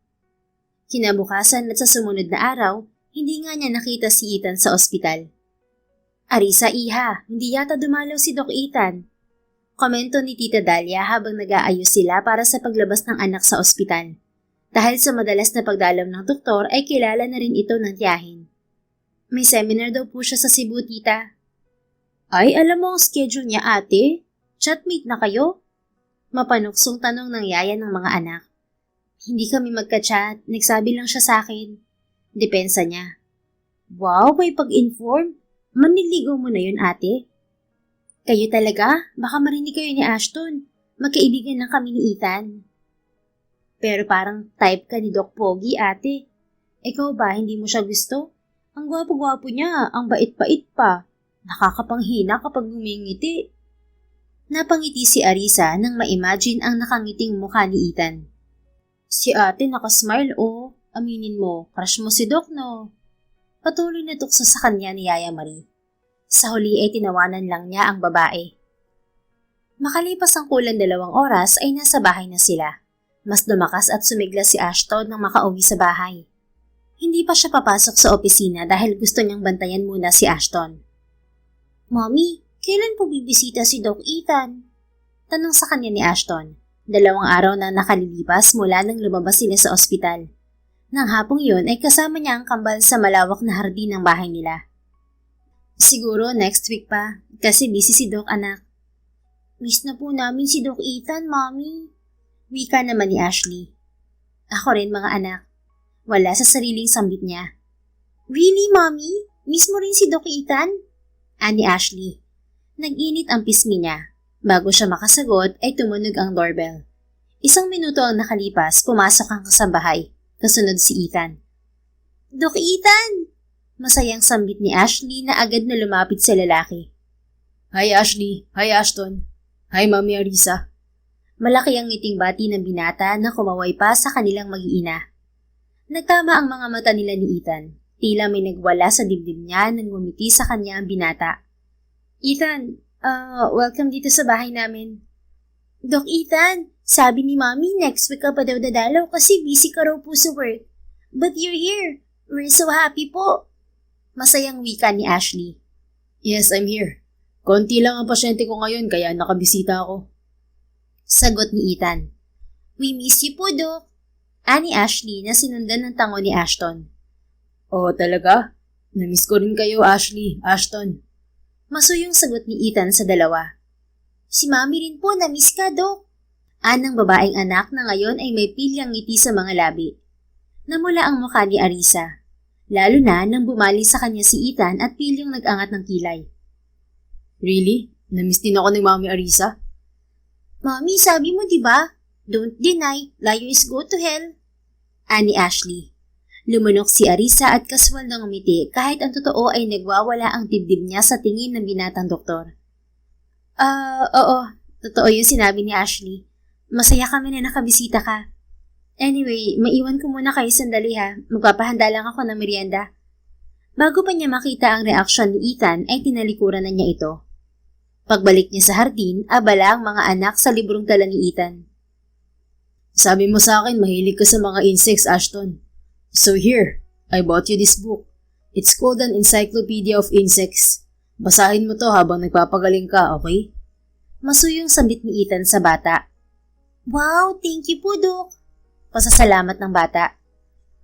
Kinabukasan at sa sumunod na araw, hindi nga niya nakita si Ethan sa ospital. Arisa, iha, hindi yata dumalaw si Doc Ethan. Komento ni Tita Dahlia habang nag-aayos sila para sa paglabas ng anak sa ospital. Dahil sa madalas na pagdalaw ng doktor ay kilala na rin ito ng tiyahin. May seminar daw po siya sa Cebu, tita. Ay, alam mo ang schedule niya, ate? Chatmate na kayo? Mapanuksong tanong ng yaya ng mga anak. Hindi kami magka-chat, nagsabi lang siya sa akin. Depensa niya. Wow, may pag-inform. Maniligaw mo na yun, ate. Kayo talaga? Baka marinig kayo ni Ashton. Magkaibigan lang kami ni Ethan. Pero parang type ka ni Doc Pogi, ate. Ikaw ba, hindi mo siya gusto? Ang gwapo-gwapo niya, ang bait-bait pa. Nakakapanghina kapag ngumingiti. Napangiti si Arisa nang ma-imagine ang nakangiting mukha ni Ethan. Si ate nakasmile, oh. Aminin mo, crush mo si Doc, no? Patuloy na tukso sa kanya ni Yaya Marie. Sa huli ay tinawanan lang niya ang babae. Makalipas ang kulang 2 oras ay nasa bahay na sila. Mas lumakas at sumigla si Ashton nang makauwi sa bahay. Hindi pa siya papasok sa opisina dahil gusto niyang bantayan muna si Ashton. Mommy, kailan po bibisita si Doc Ethan? Tanong sa kanya ni Ashton. 2 araw na nakalilipas mula nang lumabas sila sa ospital. Nang hapong yun ay kasama niya ang kambal sa malawak na hardin ng bahay nila. Siguro next week pa, kasi busy si Doc, anak. Miss na po namin si Doc Ethan, Mommy. Wika naman ni Ashley. Ako rin, mga anak. Wala sa sariling sambit niya. Really, Mommy? Miss mo rin si Doc Ethan? Ani Ashley. Nag-init ang pisngi niya. Bago siya makasagot ay tumunog ang doorbell. 1 minuto ang nakalipas, pumasok ang kasambahay. Kasunod si Ethan. Doc Ethan! Masayang sambit ni Ashley na agad na lumapit sa lalaki. Hi Ashley, hi Ashton, hi Mami Arisa. Malaki ang ngiting bati ng binata na kumaway pa sa kanilang mag-iina. Nagtama ang mga mata nila ni Ethan. Tila may nagwala sa dibdib niya nang ngumiti sa kanya ang binata. Ethan, welcome dito sa bahay namin. Doc Ethan, sabi ni Mami next week ka pa daw dadalaw kasi busy ka raw po sa work. But you're here. We're so happy po. Masayang wika ni Ashley. Yes, I'm here. Konti lang ang pasyente ko ngayon kaya nakabisita ako. Sagot ni Ethan. We miss you po, Doc. Ani Ashley na sinundan ng tango ni Ashton. Oh, talaga? Namiss ko rin kayo, Ashley, Ashton. Masuyong sagot ni Ethan sa dalawa. Si Mami rin po, namiss ka, Doc. Anang babaeng anak na ngayon ay may pilyang ngiti sa mga labi. Namula ang mukha ni Arisa. Lalo na nang bumali sa kanya si Ethan at pilyong nag-angat ng kilay. Really? Namiss din ako ni Mami Arisa? Mami, sabi mo diba? Don't deny, liars go to hell. Ani Ashley. Lumunok si Arisa at kaswal ng umiti kahit ang totoo ay nagwawala ang dibdib niya sa tingin ng binatang doktor. Oo, totoo yung sinabi ni Ashley. Masaya kami na nakabisita ka. Anyway, maiwan ko muna kayo sandali ha. Magpapahanda lang ako ng merienda. Bago pa niya makita ang reaksyon ni Ethan ay tinalikuran na niya ito. Pagbalik niya sa hardin, abala ang mga anak sa librong dala ni Ethan. Sabi mo sa akin mahilig ka sa mga insects, Ashton. So here, I bought you this book. It's called an Encyclopedia of Insects. Basahin mo to habang nagpapagaling ka, okay? Masuyong sambit ni Ethan sa bata. Wow, thank you po, Doc. Pasasalamat ng bata.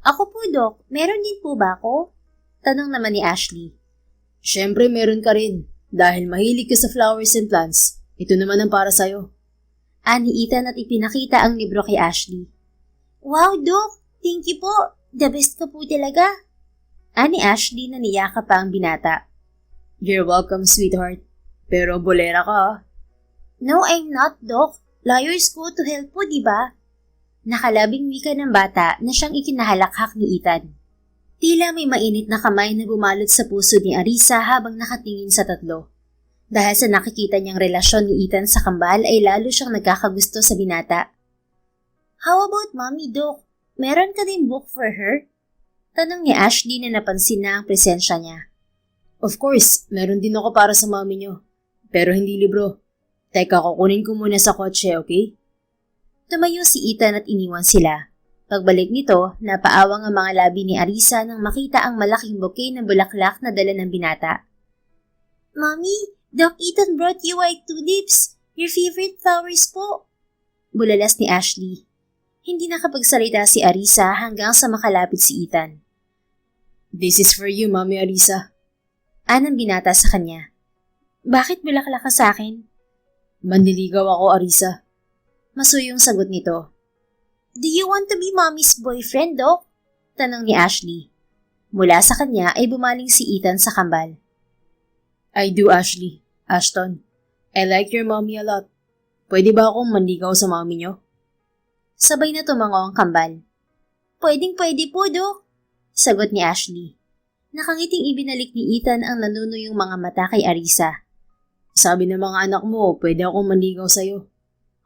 Ako po, Doc. Meron din po ba ako? Tanong naman ni Ashley. Siyempre meron ka rin. Dahil mahilig ka sa flowers and plants. Ito naman ang para sa'yo. Ani Ethan at ipinakita ang libro kay Ashley. Wow, Doc! Thank you po. The best ka po talaga. Ani Ashley na niyaka pa ang binata. You're welcome, sweetheart. Pero bolera ka ah. No, I'm not, Doc. Lawyers go to help po, di ba? Nakalabing wika ng bata na siyang ikinahalakhak ni Ethan. Tila may mainit na kamay na bumalot sa puso ni Arisa habang nakatingin sa tatlo. Dahil sa nakikita niyang relasyon ni Ethan sa kambal ay lalo siyang nagkakagusto sa binata. How about Mommy, Doc? Meron ka din book for her? Tanong ni Ashley na napansin na ang presensya niya. Of course, meron din ako para sa mami niyo. Pero hindi libro. Teka, kukunin ko muna sa kotse, okay? Tumayo si Ethan at iniwan sila. Pagbalik nito, napaawang ang mga labi ni Arisa nang makita ang malaking bouquet ng bulaklak na dala ng binata. Mommy, Doc Ethan brought you white tulips. Your favorite flowers po. Bulalas ni Ashley. Hindi nakapagsalita si Arisa hanggang sa makalapit si Ethan. This is for you, Mami Arisa. Anang binata sa kanya. Bakit bulaklak ka sa akin? Manliligaw ako, Arisa. Masuyong sagot nito. Do you want to be Mommy's boyfriend, Doc? Tanong ni Ashley. Mula sa kanya ay bumaling si Ethan sa kambal. I do, Ashley. Ashton, I like your mommy a lot. Pwede ba akong manligaw sa mami niyo? Sabay na tumango ang kambal. Pwedeng-pwede po, Doc. Sagot ni Ashley. Nakangiting ibinalik ni Ethan ang nanunuyong mga mata kay Arisa. Sabi ng mga anak mo, pwede akong manligaw sa'yo.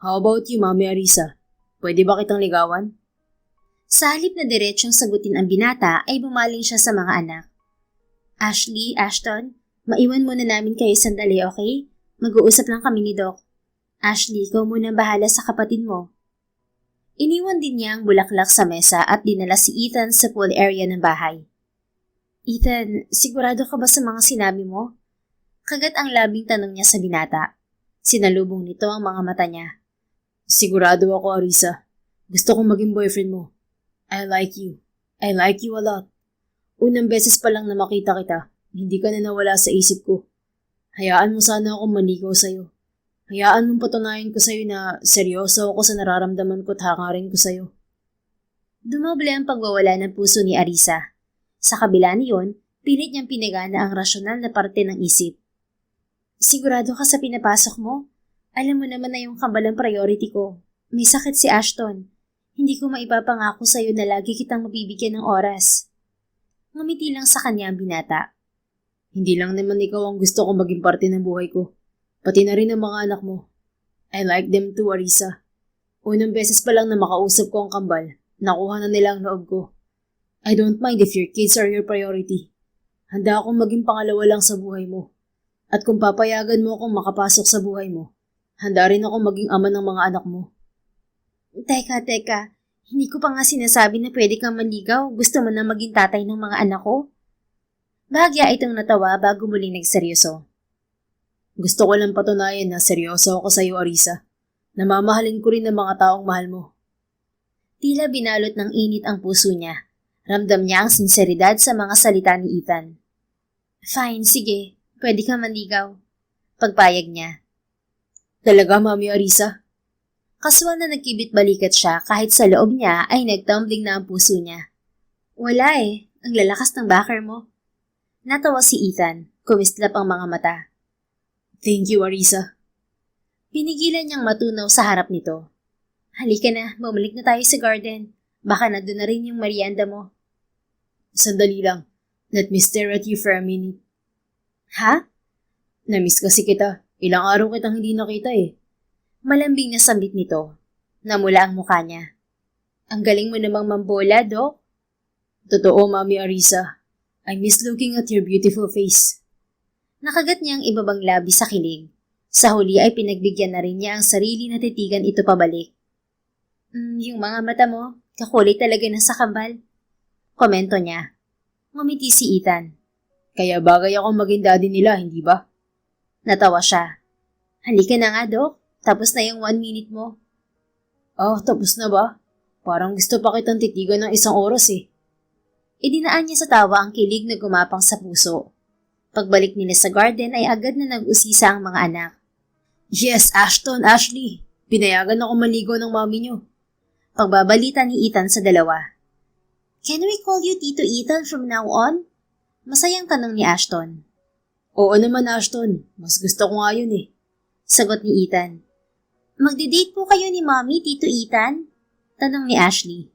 How about you, Mami Arisa? Pwede ba kitang ligawan? Sa halip na diretsyong sagutin ang binata ay bumaling siya sa mga anak. Ashley, Ashton, maiwan muna namin kayo sandali, okay? Mag-uusap lang kami ni Doc. Ashley, ikaw muna bahala sa kapatid mo. Iniwan din niya ang bulaklak sa mesa at dinala si Ethan sa pool area ng bahay. Ethan, sigurado ka ba sa mga sinabi mo? Kagat ang labing tanong niya sa binata. Sinalubong nito ang mga mata niya. Sigurado ako, Arisa. Gusto kong maging boyfriend mo. I like you. I like you a lot. Unang beses pa lang na makita kita, hindi ka na nawala sa isip ko. Hayaan mo sana akong manigaw sa'yo. Hayaan mong patunayan ko sa'yo na seryoso ako sa nararamdaman ko at hangarin ko sa'yo. Dumoble ang pagwawala ng puso ni Arisa. Sa kabila niyon, pilit niyang pinagana ang rasyonal na parte ng isip. Sigurado ka sa pinapasok mo? Alam mo naman na yung kambal ang priority ko. May sakit si Ashton. Hindi ko maipapangako sa'yo na lagi kitang mabibigyan ng oras. Ngumiti lang sa kanya ang binata. Hindi lang naman ikaw ang gusto kong maging parte ng buhay ko. Pati na rin ang mga anak mo. I like them too, Arisa. Unang beses pa lang na makausap ko ang kambal, nakuha na nila ang loob ko. I don't mind if your kids are your priority. Handa akong maging pangalawa lang sa buhay mo. At kung papayagan mo akong makapasok sa buhay mo, handa rin akong maging ama ng mga anak mo. Teka. Hindi ko pa nga sinasabi na pwede kang manligaw. Gusto mo na maging tatay ng mga anak ko? Bahagya itong natawa bago muling nagseryoso. Gusto ko lang patunayan na seryoso ako sa iyo, Arisa. Namamahalin ko rin ang mga taong mahal mo. Tila binalot ng init ang puso niya. Ramdam niya ang sinseridad sa mga salita ni Ethan. Fine, sige. Pwede kang manligaw. Pagpayag niya. Talaga, Mami Arisa? Kaswal na nagkibit-balikat siya kahit sa loob niya ay nagtumbling na ang puso niya. Wala eh. Ang lalakas ng backer mo. Natawa si Ethan. Kumislap ang mga mata. Thank you, Arisa. Pinigilan niyang matunaw sa harap nito. Halika na, bumalik na tayo sa garden. Baka nandun na rin yung merienda mo. Sandali lang. Let me stare at you for a minute. Ha? Namiss kasi kita. Ilang araw kitang hindi nakita eh. Malambing na sambit nito. Namula ang mukha niya. Ang galing mo namang mambola, Doc. Totoo, Mami Arisa. I miss looking at your beautiful face. Nakagat niya ang ibabang labi sa kilig. Sa huli ay pinagbigyan na rin niya ang sarili na titigan ito pabalik. Yung mga mata mo, kakulit talaga na sa kambal. Komento niya. Ngumiti si Ethan. Kaya bagay akong maging daddy nila, hindi ba? Natawa siya. Halika na nga, Doc. Tapos na yung 1 minute mo. Tapos na ba? Parang gusto pa kitang titigan ng 1 oras eh. Idinaan niya sa tawa ang kilig na gumapang sa puso. Pagbalik nila sa garden ay agad na nag-usisa ang mga anak. Yes, Ashton, Ashley. Pinayagan ako maligo ng mami niyo. Pagbabalita ni Ethan sa dalawa. Can we call you Tito Ethan from now on? Masayang tanong ni Ashton. Oo naman, Ashton. Mas gusto ko nga yun eh. Sagot ni Ethan. Magde-date po kayo ni Mommy, Tito Ethan? Tanong ni Ashley.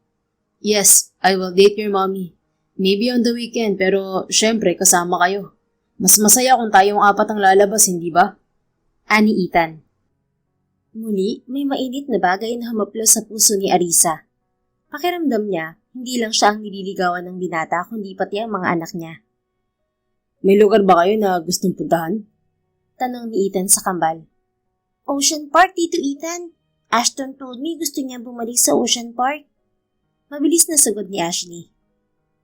Yes, I will date your mommy. Maybe on the weekend, pero syempre kasama kayo. Mas masaya kung tayong apat ang lalabas, hindi ba? Ani Ethan. Muli, may mainit na bagay na humaplos sa puso ni Arisa. Pakiramdam niya, hindi lang siya ang nililigawan ng binata, kundi pati ang mga anak niya. May lugar ba kayo na gustong puntahan? Tanong ni Ethan sa kambal. Ocean Park, Tito Ethan. Ashton told me gusto niya bumalik sa Ocean Park. Mabilis na sagot ni Ashley.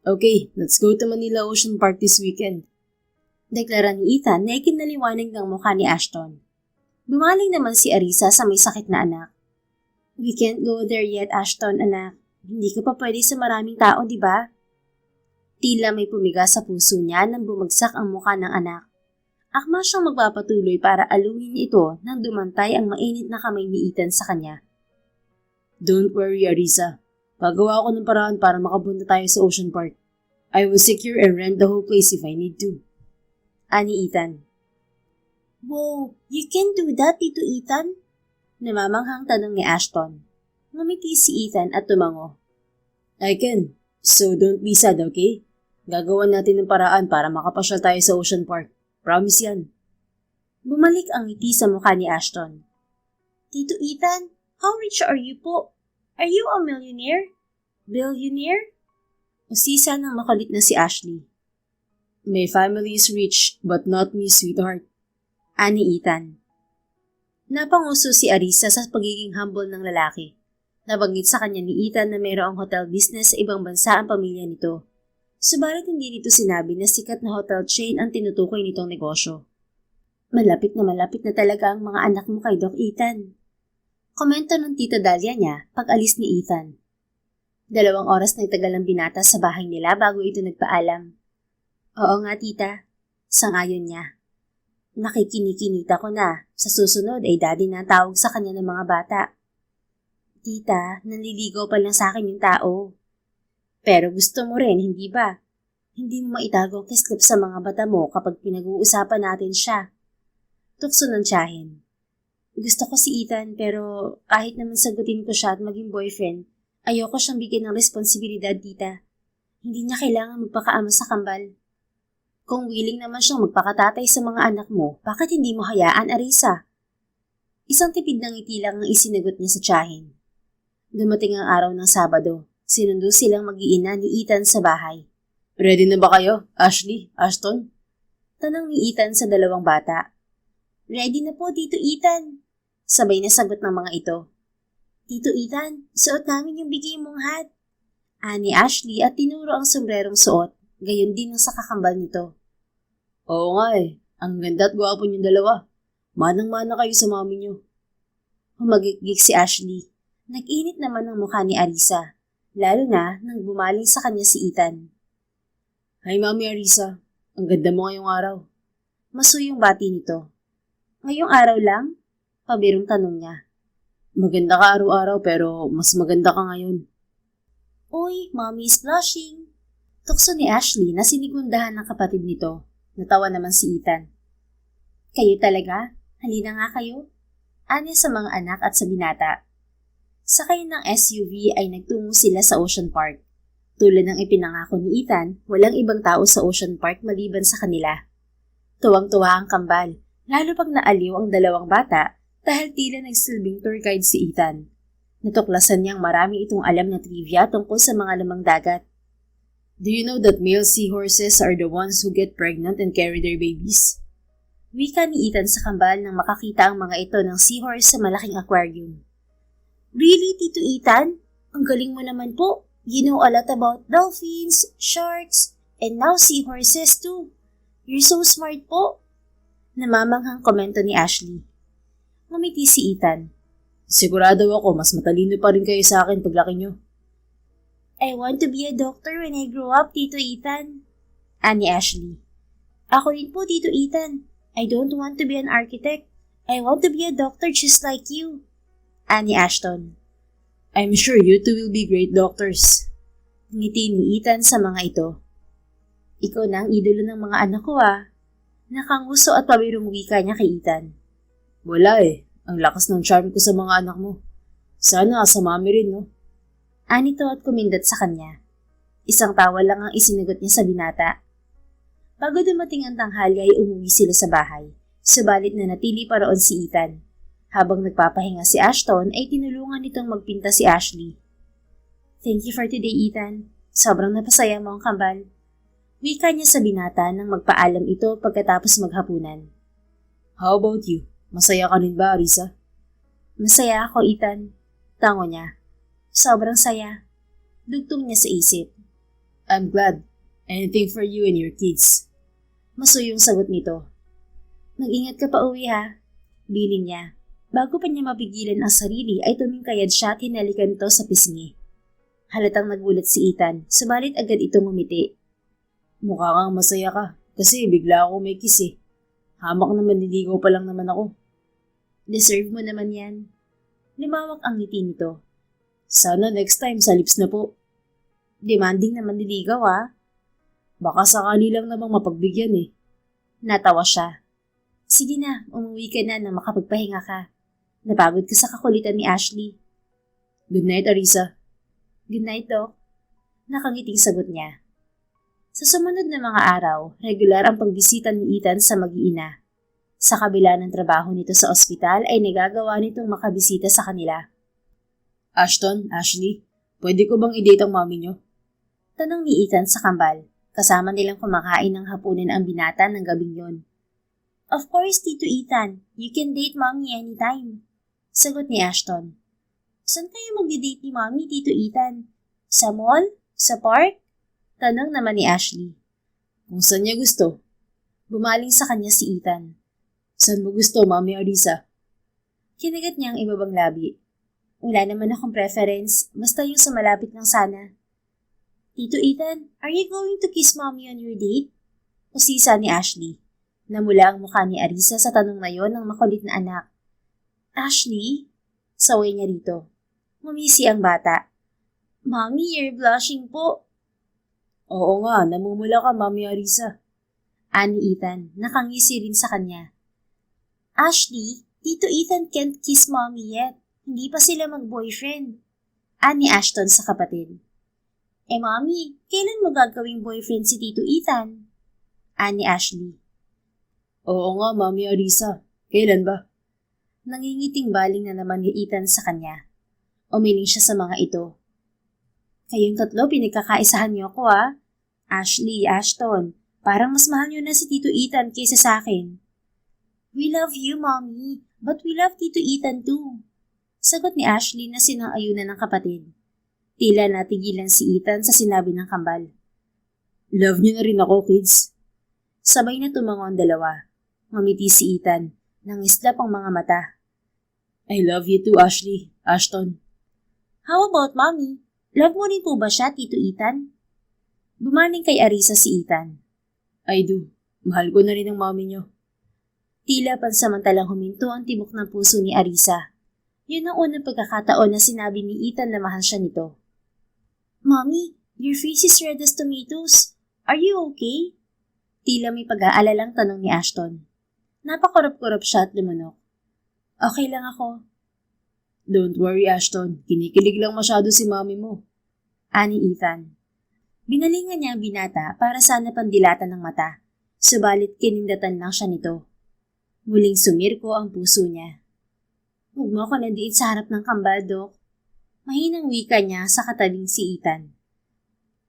Okay, let's go to Manila Ocean Park this weekend. Deklara ni Ethan na ikinaliwanag ng mukha ni Ashton. Bumaling naman si Arisa sa may sakit na anak. We can't go there yet, Ashton, anak. Hindi ka pa pwede sa maraming tao, di ba? Tila may pumiga sa puso niya nang bumagsak ang mukha ng anak. Akma siyang magpapatuloy para alumin ito nang dumantay ang mainit na kamay ni Ethan sa kanya. Don't worry, Arisa. Pagawa ko ng paraan para makapunta tayo sa Ocean Park. I will secure and rent the whole place if I need to. Ani Ethan. Wow, you can do that, Tito Ethan? Namamanghang tanong ni Ashton. Ngumiti si Ethan at tumango. I can. So don't be sad, okay? Gagawan natin ng paraan para makapasyal tayo sa Ocean Park. Promise yan. Bumalik ang ngiti sa mukha ni Ashton. Tito Ethan, how rich are you po? Are you a millionaire? Billionaire? Usisa ng makulit na si Ashley. My family is rich, but not me, sweetheart. Ani Ethan. Napanguso si Arisa sa pagiging humble ng lalaki. Nabanggit sa kanya ni Ethan na mayroong hotel business sa ibang bansa ang pamilya nito. Subalit hindi nito sinabi na sikat na hotel chain ang tinutukoy nitong negosyo. Malapit na talaga ang mga anak mo kay Doc Ethan. Komento ng tita Dahlia niya pag alis ni Ethan. 2 oras na itagal ang binata sa bahay nila bago ito nagpaalam. Oo nga tita, sangayon niya. Nakikinikinita ko na, sa susunod ay daddy na ang tawag sa kanya ng mga bata. Tita, nanliligaw pa lang sa akin yung tao. Pero gusto mo rin, hindi ba? Hindi mo maitago ang kislip sa mga bata mo kapag pinag-uusapan natin siya. Tukso ng tiyahin. Gusto ko si Ethan pero kahit naman sagutin ko siya at maging boyfriend, ayoko siyang bigyan ng responsibilidad, tita. Hindi niya kailangan magpakaama sa kambal. Kung willing naman siyang magpakatatay sa mga anak mo, bakit hindi mo hayaan, Arisa? Isang tipid ng ngiti lang ang isinagot niya sa tiyahin. Dumating ang araw ng Sabado. Sinundo silang mag-iina ni Ethan sa bahay. Ready na ba kayo, Ashley, Ashton? Tanong ni Ethan sa 2 bata. Ready na po, Tito Ethan. Sabay na sagot ng mga ito. Tito Ethan, suot namin yung bigay mong hat. Ani Ashley at tinuro ang sombrerong suot. Gayon din ang sa kakambal nito. Oo nga eh. Ang ganda at gwapo niyong dalawa. Manang-mana kayo sa mami niyo. Humagigik si Ashley. Nag-init naman ang mukha ni Arisa. Lalo na nang bumaling sa kanya si Ethan. Hi Mami Arisa. Ang ganda mo ngayong araw. Masuyong bati nito. Ngayong araw lang? Pabirong tanong niya. Maganda ka araw-araw pero mas maganda ka ngayon. Uy, Mommy's blushing. Tukso ni Ashley na sinigundahan ng kapatid nito. Natawa naman si Ethan. Kayo talaga? Halina nga kayo. Anya sa mga anak at sa binata. Sakay ng SUV ay nagtungo sila sa Ocean Park. Tulad ng ipinangako ni Ethan, walang ibang tao sa Ocean Park maliban sa kanila. Tuwang-tuwa ang kambal, lalo pag naaliw ang 2 bata dahil tila nagsilbing tour guide si Ethan. Natuklasan niyang marami itong alam na trivia tungkol sa mga lamang dagat. Do you know that male seahorses are the ones who get pregnant and carry their babies? Wika ni Ethan sa kambal nang makakita ang mga ito ng seahorse sa malaking aquarium. Really, Tito Ethan? Ang galing mo naman po. You know a lot about dolphins, sharks, and now seahorses too. You're so smart po. Namamanghang komento ni Ashley. Ngumiti si Ethan. Sigurado ako mas matalino pa rin kayo sa akin paglaki niyo. I want to be a doctor when I grow up, Tito Ethan. Ani Ashley. Ako rin po, Tito Ethan. I don't want to be an architect. I want to be a doctor just like you. Ani Ashton. I'm sure you two will be great doctors. Ngiti ni Ethan sa mga ito. Ikaw na ang idolo ng mga anak ko ah. Nakanguso at pabirong wika niya kay Ethan. Wala eh. Ang lakas ng charm ko sa mga anak mo. Sana sa mami rin, no? Anito at kumindat sa kanya. Isang tawa lang ang isinagot niya sa binata. Bago dumating ang tanghali ay umuwi sila sa bahay. Subalit na natili pa roon si Ethan. Habang nagpapahinga si Ashton ay tinulungan nitong magpinta si Ashley. Thank you for today, Ethan. Sobrang napasaya mo ang kambal. Wika niya sa binata nang magpaalam ito pagkatapos maghapunan. How about you? Masaya ka rin ba, Arisa? Masaya ako, Ethan. Tango niya. Sobrang saya. Dugtong niya sa isip. I'm glad. Anything for you and your kids. Masuyong sagot nito. Mag-ingat ka pa uwi ha. Bilin niya. Bago pa niya mapigilan ang sarili ay tumingkayad siya at hinalikan ito sa pisngi. Halatang nagulat si Ethan, subalit agad itong umiti. Mukha kang masaya ka kasi bigla ako may kiss eh. Hamak na manliligaw pa lang naman ako. Deserve mo naman yan. Lumawak ang ngiti nito. Sana next time sa lips na po. Demanding na manliligaw ah. Baka sakali lang namang mapagbigyan eh. Natawa siya. Sige na, umuwi ka na nang makapagpahinga ka. Napagod ka sa kakulitan ni Ashley. Good night, Arisa. Good night, Doc. Nakangiting sagot niya. Sa sumunod na mga araw, regular ang pagbisita ni Ethan sa mag-iina. Sa kabila ng trabaho nito sa ospital ay nagagawa nitong makabisita sa kanila. Ashton, Ashley, pwede ko bang i-date ang mami niyo? Tanong ni Ethan sa kambal. Kasama nilang kumakain ng hapunan ang binata ng gabing yon. Of course, Tito Ethan. You can date mommy anytime. Sagot ni Ashton. Saan kayo magdi-date ni mommy, Tito Ethan? Sa mall? Sa park? Tanong naman ni Ashley. Kung saan niya gusto. Bumaling sa kanya si Ethan. Saan mo gusto, Mami Arisa? Kinagat niya ang ibabang labi. Wala naman akong preference, basta yung sa malapit lang sana. Tito Ethan, are you going to kiss mommy on your date? Usisa ni Ashley. Namula ang mukha ni Arisa sa tanong na yon ng makulit na anak. Ashley? Saway niya rito. Ngumisi ang bata. Mommy, you're blushing po. Oo nga, namumula ka, Mami Arisa. Ani Ethan, nakangisi rin sa kanya. Ashley, Tito Ethan can't kiss mommy yet. Hindi pa sila mag-boyfriend. Ani Ashton sa kapatid. Eh mommy, kailan mo gagawing boyfriend si Tito Ethan? Ani Ashley. Oo nga, Mami Arisa. Kailan ba? Nangingiting baling na naman ni Ethan sa kanya. Umiling siya sa mga ito. Kayong tatlo, pinagkakaisahan niyo ako ah. Ashley, Ashton, parang mas mahal niyo na si Tito Ethan kaysa sa akin. We love you, Mommy, but we love Tito Ethan too. Sagot ni Ashley na sinang-ayunan ng kapatid. Tila natigilan si Ethan sa sinabi ng kambal. Love niyo na rin ako, kids. Sabay na tumango ang dalawa. Ngumiti si Ethan, nangislap ang mga mata. I love you too, Ashley, Ashton. How about Mommy? Love mo rin po ba siya, Tito Ethan? Bumaling kay Arisa si Ethan. I do. Mahal ko na rin ang mami niyo. Tila pansamantalang huminto ang tibok ng puso ni Arisa. Yun ang unang pagkakataon na sinabi ni Ethan na mahal siya nito. Mommy, your face is red as tomatoes. Are you okay? Tila may pag-aalalang tanong ni Ashton. Napakurap-kurap siya at lumunok. Okay lang ako. Don't worry, Ashton. Kinikilig lang masyado si mami mo. Ani Ethan. Binalingan niya ang binata para sana pandilatan ng mata. Subalit kinindatan lang siya nito. Muling sumirko ang puso niya. Huwag mo ako nandiin sa harap ng kambal, Doc. Mahinang wika niya sa katabing si Ethan.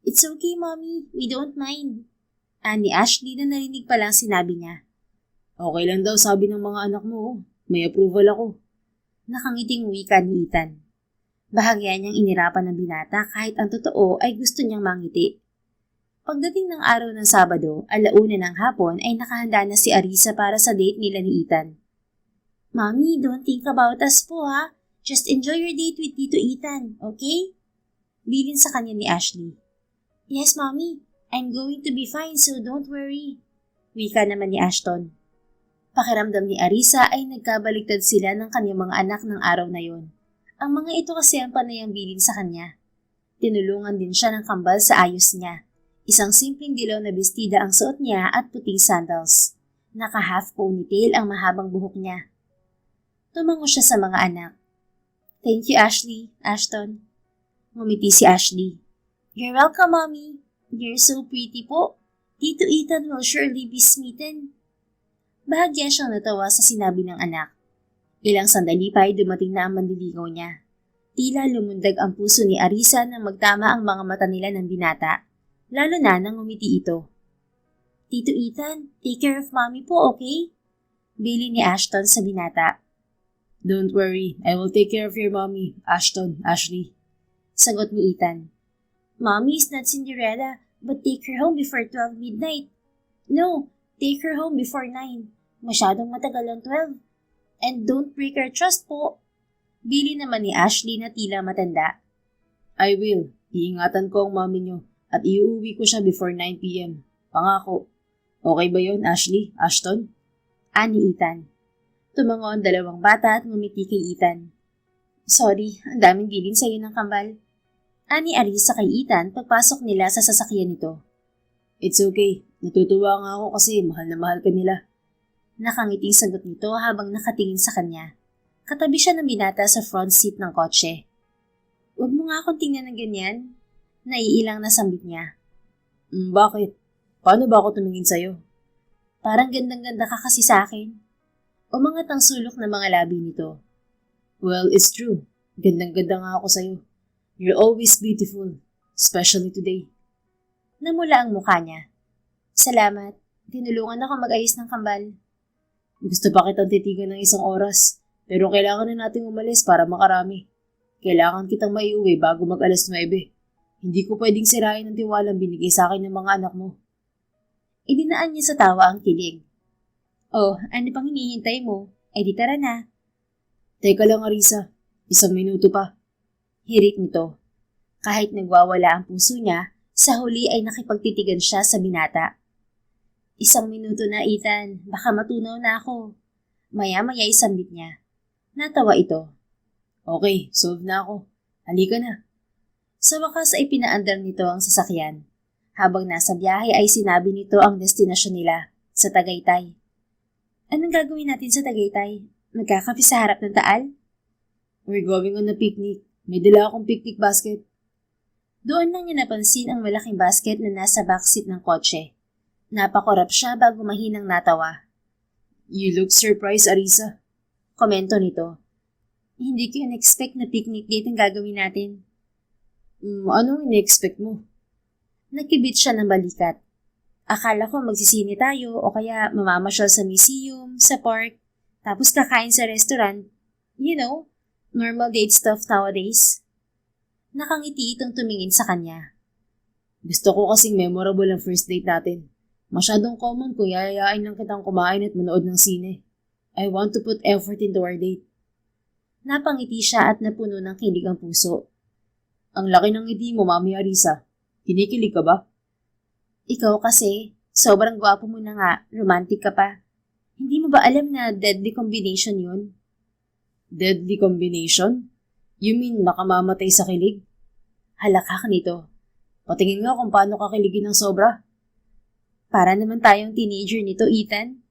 It's okay, Mommy. We don't mind. Ani Ashley na narinig pa lang sinabi niya. Okay lang daw sabi ng mga anak mo. May approval ako. Nakangiting wika ni Ethan. Bahagya niyang inirapan ng binata kahit ang totoo ay gusto niyang mangiti. Pagdating ng araw ng Sabado, 1:00 ng hapon ay nakahanda na si Arisa para sa date nila ni Ethan. Mommy, don't think about us po ha. Just enjoy your date with Tito Ethan, okay? Bilin sa kanya ni Ashley. Yes, Mommy. I'm going to be fine so don't worry. Wika naman ni Ashton. Pakiramdam ni Arisa ay nagkabaliktad sila ng kanyang mga anak ng araw na yon. Ang mga ito kasi ang panayang bilin sa kanya. Tinulungan din siya ng kambal sa ayos niya. Isang simpleng dilaw na bestida ang suot niya at puting sandals. Naka-half ponytail ang mahabang buhok niya. Tumango siya sa mga anak. Thank you, Ashton. Ngumiti si Ashley. You're welcome, Mommy. You're so pretty po. Tito Ethan will surely be smitten. Bahagya siyang natawa sa sinabi ng anak. Ilang sandali pa ay dumating na ang mandiligaw niya. Tila lumundag ang puso ni Arisa nang magtama ang mga mata nila ng binata, lalo na nang ngumiti ito. Tito Ethan, take care of Mommy po, okay? Bili ni Ashton sa binata. Don't worry, I will take care of your mommy, Ashley. Sagot ni Ethan. Mommy is not Cinderella, but take her home before 12 midnight. No, take her home before 9. Masyadong matagal ang 12. And don't break her trust po. Bili naman ni Ashley na tila matanda. I will. Iingatan ko ang mommy niyo at iuwi ko siya before 9 p.m. Pangako. Okay ba yon, Ashton? Ani Ethan. Tumango ang dalawang bata at ngumiti kay Ethan. Sorry, ang daming bilin sa'yo ng kambal. Ani Arisa kay Ethan pagpasok nila sa sasakyan nito. It's okay. Natutuwa nga ako kasi mahal na mahal ka nila. Nakangiting sagot nito habang nakatingin sa kanya. Katabi siya ng binata sa front seat ng kotse. Huwag mo nga akong tingnan ng ganyan. Naiilang na sambit niya. Bakit? Paano ba ako tumingin sa'yo? Parang gandang-ganda ka kasi sa akin. Umangat ang sulok ng mga labi nito. Well, it's true. Gandang-ganda nga ako sa'yo. You're always beautiful, especially today. Namula ang mukha niya. Salamat. Tinulungan ako mag-ayos ng kambal. Gusto pa kitang titigan ng isang oras, pero kailangan na nating umalis para makarami. Kailangan kitang maiuwi bago mag-alas 9. Hindi ko pwedeng sirain ang tiwalang binigay sa akin ng mga anak mo. Idinaan niya sa tawa ang kilig. Oh, ano pang hinihintay mo? Di tara na. Teka lang, Arisa. 1 minuto pa. Hirit nito. Kahit nagwawala ang puso niya, sa huli ay nakipagtitigan siya sa binata. 1 minuto na, Ethan. Baka matunaw na ako. Maya-maya isambit niya. Natawa ito. Okay, solve na ako. Halika na. Sa wakas ay pinaandar nito ang sasakyan. Habang nasa biyahe ay sinabi nito ang destinasyon nila, sa Tagaytay. Anong gagawin natin sa Tagaytay? Magkakape sa harap ng Taal? We're going on a picnic. May dala akong picnic basket. Doon lang niya napansin ang malaking basket na nasa backseat ng kotse. Napakorap siya bago mahinang natawa. You look surprised, Arisa. Komento nito. Hindi ko in-expect na picnic date ang gagawin natin. Anong in-expect mo? Nagkibit siya ng balikat. Akala ko magsisine tayo o kaya mamamasyal sa museum, sa park, tapos kakain sa restaurant. You know, normal date stuff nowadays. Nakangiti itong tumingin sa kanya. Gusto ko kasing memorable ang first date natin. Masyadong common kung yayayain lang kitang kumain at manood ng sine. I want to put effort into our date. Napangiti siya at napuno ng kilig ang puso. Ang laki ng ngiti mo, Mami Arisa. Kinikilig ka ba? Ikaw kasi, sobrang gwapo mo na nga, romantic ka pa. Hindi mo ba alam na deadly combination yun? Deadly combination? You mean nakamamatay sa kilig? Halakak nito. Patingin nga kung paano kakiligin ng sobra. Para naman tayong teenager nito, Ethan.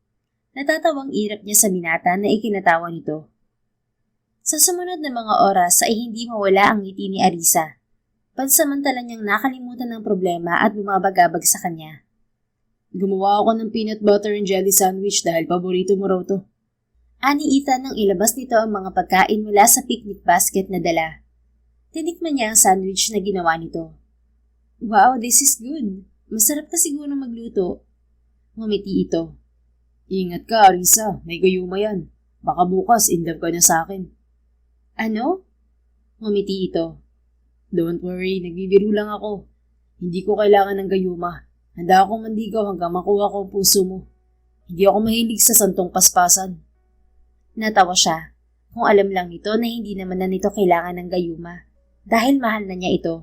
Natatawang irap niya sa binata na ikinatawa nito. Sa sumunod na mga oras ay hindi mawala ang ngiti ni Arisa. Pansamantala niyang nakalimutan ng problema at bumabagabag sa kanya. Gumawa ako ng peanut butter and jelly sandwich dahil paborito mo raw to. Ani Ethan nang ilabas nito ang mga pagkain mula sa picnic basket na dala. Tinikman niya ang sandwich na ginawa nito. Wow, this is good. Masarap ka siguro magluto. Ngumiti ito. Ingat ka, Arisa. May gayuma yan. Baka bukas in love ka na sa akin. Ano? Ngumiti ito. Don't worry, nagbibiro lang ako. Hindi ko kailangan ng gayuma. Handa akong mandigaw hanggang makuha ko ang puso mo. Hindi ako mahilig sa santong paspasan. Natawa siya. Kung alam lang nito na hindi naman na nito kailangan ng gayuma. Dahil mahal na niya ito.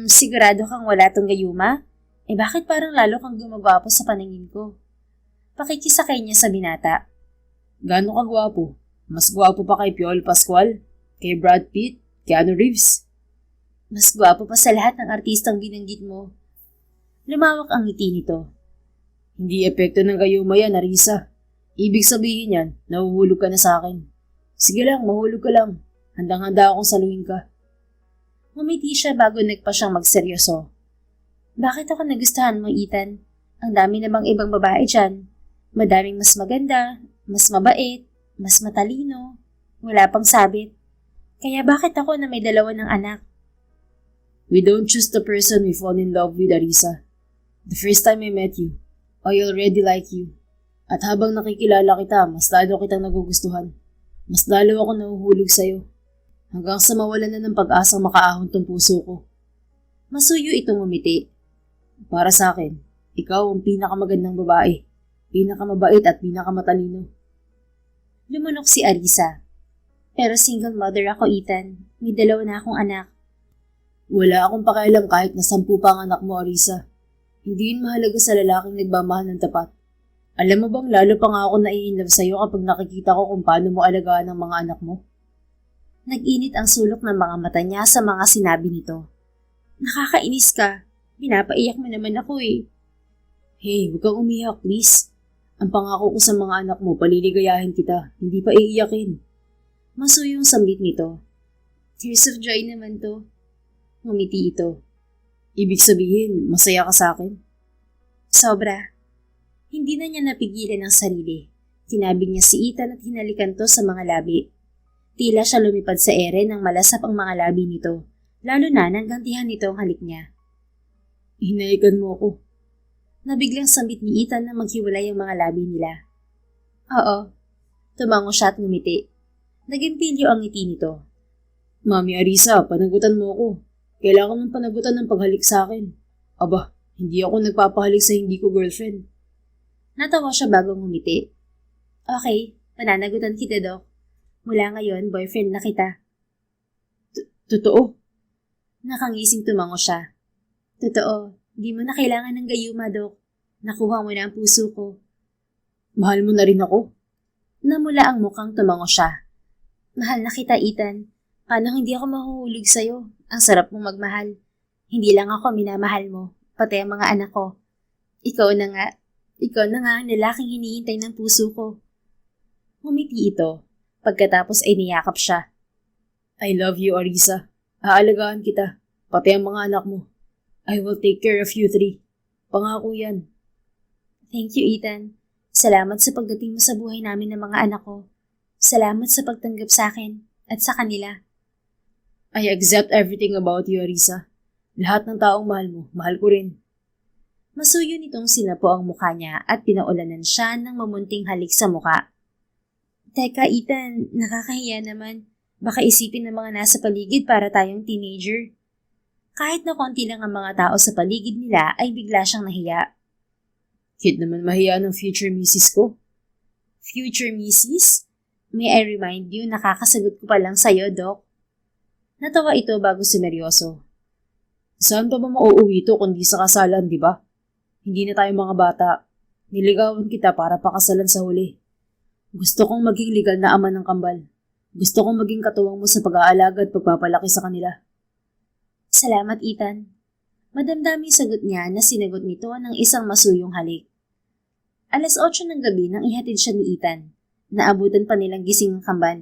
Sigurado kang wala tong gayuma? Bakit parang lalo kang gumagwapo sa paningin ko? Pakikisakay niya sa binata. Gaano ka gwapo? Mas gwapo pa kay Piolo Pascual? Kay Brad Pitt? Keanu Reeves? Mas gwapo pa sa lahat ng artistang binanggit mo. Lumawak ang ngiti nito. Hindi epekto ng gayuma yan, Arisa. Ibig sabihin yan, nahuhulog ka na sa akin. Sige lang, mahulog ka lang. Handang-handa akong saluhin ka. Ngumiti siya bago nagpa siyang magseryoso. Bakit ako nagustuhan mo, Ethan? Ang dami namang ibang babae dyan. Madaming mas maganda, mas mabait, mas matalino. Wala pang sabit. Kaya bakit ako na may dalawa ng anak? We don't choose the person we fall in love with, Arisa. The first time I met you, I already like you. At habang nakikilala kita, mas lalo kitang nagugustuhan. Mas lalo ako nahuhulog sa'yo. Hanggang sa mawalan na ng pag-asang makaahon tong puso ko. Masuyo itong umiti. Para sa akin, ikaw ang pinakamagandang babae, pinakamabait at pinakamatalino. Lumunok si Arisa. Pero single mother ako, Ethan. May dalawa na akong anak. Wala akong pakialam kahit na 10 pa ang anak mo, Arisa. Hindi yun mahalaga sa lalaking nagmamahal ng tapat. Alam mo bang lalo pa nga ako nai-inlove sa'yo kapag nakikita ko kung paano mo alagaan ang mga anak mo? Nag-init ang sulok ng mga mata niya sa mga sinabi nito. Nakakainis ka. Pinapaiyak mo naman ako eh. Hey, huwag kang umiyak, please. Ang pangako ko sa mga anak mo, paliligayahin kita, hindi pa iiyakin. Masuyong sambit nito. Tears of joy naman to. Ngumiti ito. Ibig sabihin, masaya ka sa akin? Sobra. Hindi na niya napigilan ang sarili. Tinabig niya si Ethan at hinalikan to sa mga labi. Tila siya lumipad sa ere nang malasap ang mga labi nito, lalo na nang gantihan nito ang halik niya. Hinalikan mo ako. Nabiglang sambit ni Ethan na maghiwalay ang mga labi nila. Oo. Tumango siya at ngumiti. Nagimpilyo ang ngiti nito. Mami Arisa, panagutan mo ako. Kailangan ng panagutan ng paghalik sa akin. Aba, hindi ako nagpapahalik sa hindi ko girlfriend. Natawa siya bago ngumiti. Okay, pananagutan kita, Doc. Mula ngayon, boyfriend na kita. Totoo? Nakangising tumango siya. Totoo, di mo na kailangan ng gayuma, Doc. Nakuha mo na ang puso ko. Mahal mo na rin ako? Namula ang mukhang tumango siya. Mahal na kita, Ethan. Paano hindi ako mahuhulog sa'yo? Ang sarap mong magmahal. Hindi lang ako minamahal mo, pati ang mga anak ko. Ikaw na nga ang lalaking hinihintay ng puso ko. Ngumiti ito. Pagkatapos ay niyakap siya. I love you, Arisa. Aalagaan kita, pati ang mga anak mo. I will take care of you three. Pangako yan. Thank you, Ethan. Salamat sa pagdating mo sa buhay namin ng mga anak ko. Salamat sa pagtanggap sa akin at sa kanila. I accept everything about you, Arisa. Lahat ng taong mahal mo, mahal ko rin. Masuyo nitong sinapo ang mukha niya at pinaulanan siya ng mamunting halik sa mukha. Teka, Ethan, nakakahiya naman. Baka isipin ng mga nasa paligid para tayong teenager. Kahit na konti lang ang mga tao sa paligid nila ay bigla siyang nahiya. Cute naman mahiya ng future misis ko. Future misis? May I remind you, nakakasagot ko pa lang sa'yo, Doc. Natawa ito bago sumeryoso. Saan pa ba mauuwi ito kundi sa kasalan, di ba? Hindi na tayo mga bata. Niligawan kita para pakasalan sa huli. Gusto kong maging legal na ama ng kambal. Gusto kong maging katuwang mo sa pag-aalaga at pagpapalaki sa kanila. Salamat, Ethan. Madamdaming sagot niya na sinagot nito ng isang masuyong halik. 8:00 ng gabi nang ihatid siya ni Ethan. Naabutan pa nilang gising ang kambal.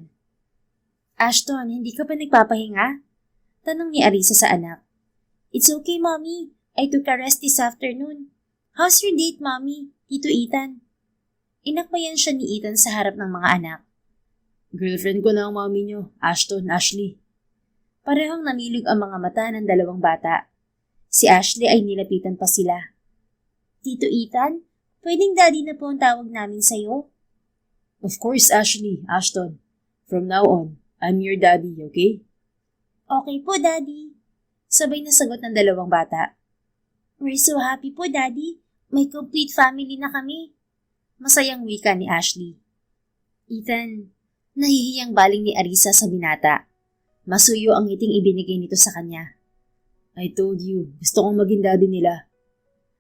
Ashton, hindi ka pa nagpapahinga? Tanong ni Arisa sa anak. It's okay, Mommy. I took a rest this afternoon. How's your date, Mommy? Tito Ethan. Inakbayan siya ni Ethan sa harap ng mga anak. Girlfriend ko na ang mami niyo, Ashton, Ashley. Parehong namilog ang mga mata ng dalawang bata. Si Ashley ay nilapitan pa sila. Tito Ethan, pwedeng daddy na po ang tawag namin sa'yo? Of course, Ashley, Ashton. From now on, I'm your daddy, okay? Okay po, Daddy. Sabay na sagot ng dalawang bata. We're so happy po, Daddy. May complete family na kami. Masayang wika ni Ashley. Ethan, nahihiyang baling ni Arisa sa binata. Masuyo ang ngiting ibinigay nito sa kanya. I told you, gusto kong maging daddy nila.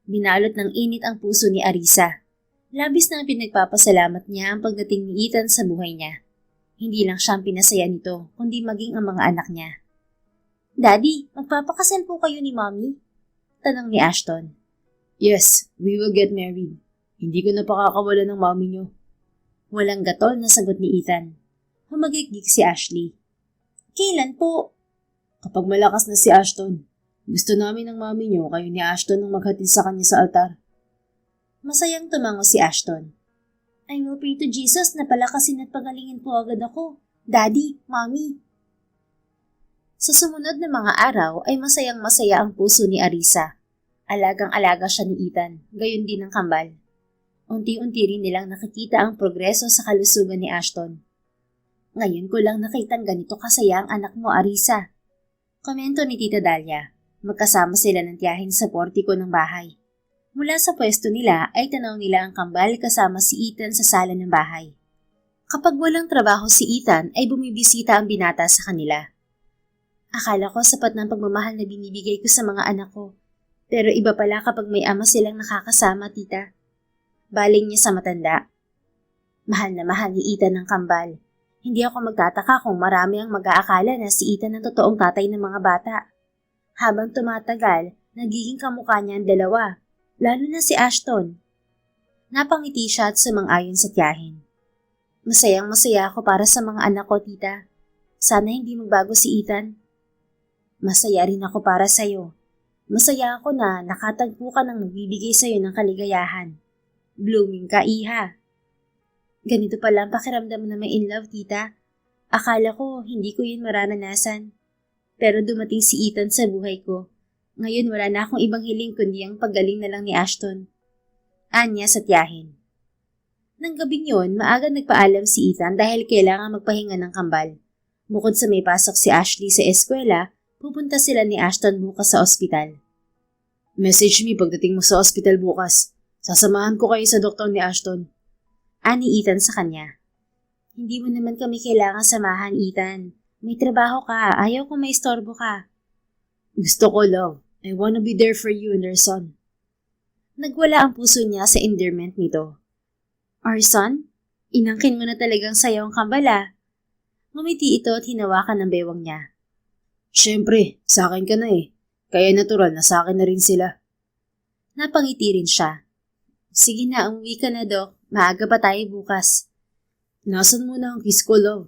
Binalot ng init ang puso ni Arisa. Labis na pinagpapasalamat niya ang pagdating ni Ethan sa buhay niya. Hindi lang siyang pinasaya nito, kundi maging ang mga anak niya. Daddy, magpapakasal po kayo ni Mommy? Tanong ni Ashton. Yes, we will get married. Hindi ko na pakakawala ng mami niyo. Walang gatol na sagot ni Ethan. Humagigig si Ashley. Kailan po? Kapag malakas na si Ashton, gusto namin ng mami niyo kayo ni Ashton ang maghatid sa kanya sa altar. Masayang tumango si Ashton. I will pray to Jesus na palakasin at pagalingin po agad ako. Daddy, Mommy. Sa sumunod na mga araw ay masayang-masaya ang puso ni Arisa. Alagang-alaga siya ni Ethan, gayon din ang kambal. Unti-unti rin nilang nakikita ang progreso sa kalusugan ni Ashton. Ngayon ko lang nakitang ganito kasaya ang anak mo, Arisa. Komento ni Tita Dahlia. Magkasama sila ng tiyahin sa portiko ng bahay. Mula sa pwesto nila ay tanaw nila ang kambal kasama si Ethan sa sala ng bahay. Kapag walang trabaho si Ethan ay bumibisita ang binata sa kanila. Akala ko sapat ng pagmamahal na binibigay ko sa mga anak ko. Pero iba pala kapag may ama silang nakakasama, tita. Baling niya sa matanda. Mahal na mahal ni Ethan ng kambal. Hindi ako magtataka kung marami ang mag-aakala na si Ethan ang totoong tatay ng mga bata. Habang tumatagal, nagiging kamukha niya ang dalawa, lalo na si Ashton. Napangiti siya at sumang-ayon sa tiyahin. Masayang masaya ako para sa mga anak ko, tita. Sana hindi magbago si Ethan. Masaya rin ako para sa'yo. Masaya ako na nakatagpo ka ng magbibigay sa'yo ng kaligayahan. Blooming ka, iha. Ganito pala ang pakiramdam na may in love, tita. Akala ko hindi ko yun mararanasan. Pero dumating si Ethan sa buhay ko. Ngayon wala na akong ibang hiling kundi ang paggaling na lang ni Ashton. Anya sa tiyahin. Nang gabing yun, maaga nagpaalam si Ethan dahil kailangan magpahinga ng kambal. Bukod sa may pasok si Ashley sa eskwela, pupunta sila ni Ashton bukas sa ospital. Message me pagdating mo sa ospital bukas. Sasamahan ko kayo sa doktor ni Ashton. Ani Ethan sa kanya. Hindi mo naman kami kailangan samahan, Ethan. May trabaho ka, ayaw kung may istorbo ka. Gusto ko, love. I wanna be there for you and your son. Nagwala ang puso niya sa endearment nito. Our son? Inangkin mo na talagang sayaw ang kambala. Ngumiti ito at hinawakan ng bewang niya. Siyempre, sa akin ka na eh. Kaya natural na sa akin na rin sila. Napangiti rin siya. Sige na, umuwi ka na, Dok. Maaga pa tayo bukas. Nasaan mo na ang kiss ko, love?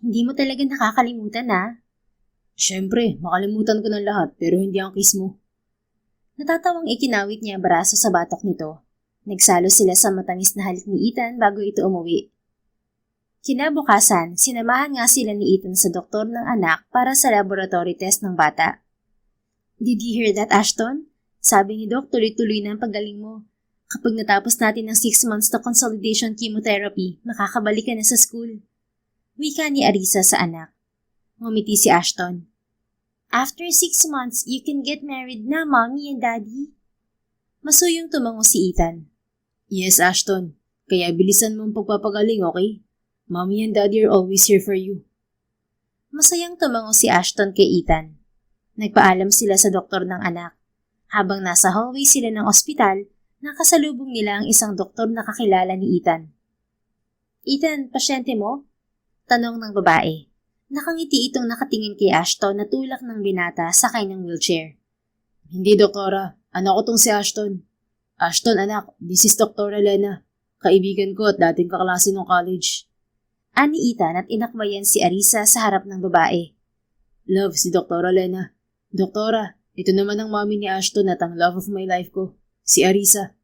Hindi mo talaga nakakalimutan, ha? Siyempre, makalimutan ko ng lahat pero hindi ang kiss mo. Natatawang ikinawit niya ang braso sa batok nito. Nagsalo sila sa matamis na halik ni Ethan bago ito umuwi. Kinabukasan, sinamahan nga sila ni Ethan sa doktor ng anak para sa laboratory test ng bata. Did you hear that, Ashton? Sabi ni Doc, tuloy-tuloy na ang paggaling mo. Kapag natapos natin ng 6 months na consolidation chemotherapy, makakabalik ka na sa school. Wika ni Arisa sa anak. Ngumiti si Ashton. After 6 months, you can get married na, Mommy and Daddy. Masuyong tumango si Ethan. Yes, Ashton. Kaya bilisan mo ang pagpapagaling, okay? Mommy and Daddy are always here for you. Masayang tumango si Ashton kay Ethan. Nagpaalam sila sa doktor ng anak. Habang nasa hallway sila ng ospital, nakasalubong nila ang isang doktor na kakilala ni Ethan. Ethan, pasyente mo? Tanong ng babae. Nakangiti itong nakatingin kay Ashton na tulak ng binata sakay ng wheelchair. Hindi, doktora. Anak ko tong si Ashton. Ashton, anak, this is Dr. Elena. Kaibigan ko at dating kaklase ng college. Ani Ethan at inakbayan si Arisa sa harap ng babae. Love, si Dr. Elena. Doktora, ito naman ang mami ni Ashton at ang love of my life ko, si Arisa.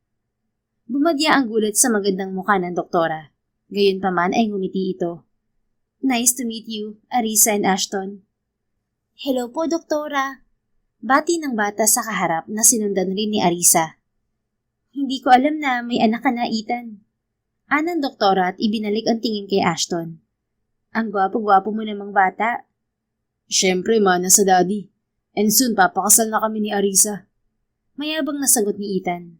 Bumadya ang gulat sa magandang mukha ng doktora. Gayunpaman ay ngumiti ito. Nice to meet you, Arisa and Ashton. Hello po, doktora. Bati ng bata sa kaharap na sinundan rin ni Arisa. Hindi ko alam na may anak ka na, Ethan. Anang doktora at ibinalik ang tingin kay Ashton. Ang gwapo-gwapo mo namang bata. Siyempre, mana sa daddy. And soon, papakasal na kami ni Arisa. Mayabang na sagot ni Ethan.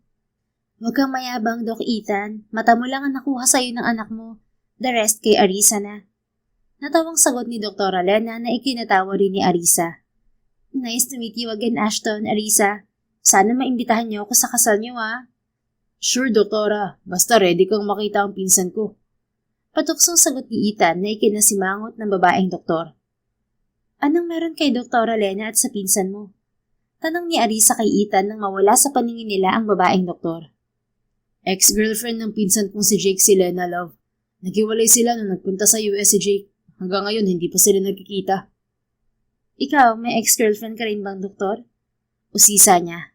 Huwag kang mayabang, Doc Ethan. Mata mo lang ang nakuha sa'yo ng anak mo. The rest kay Arisa na. Natawang sagot ni Dr. Elena na ikinatawa rin ni Arisa. Nice to meet you again, Ashton, Arisa. Sana maimbitahan niyo ako sa kasal niyo, ha? Sure, doktora. Basta ready kang makita ang pinsan ko. Patuksong sagot ni Ethan na ikinasimangot ng babaeng doktor. Anong meron kay Doktora Lena at sa pinsan mo? Tanong ni Arisa kay Ethan nang mawala sa paningin nila ang babaeng doktor. Ex-girlfriend ng pinsan kong si Jake si Lena, love. Naghiwalay sila nung nagpunta sa US si Jake. Hanggang ngayon, hindi pa sila nagkikita. Ikaw, may ex-girlfriend ka rin bang doktor? Usisa niya.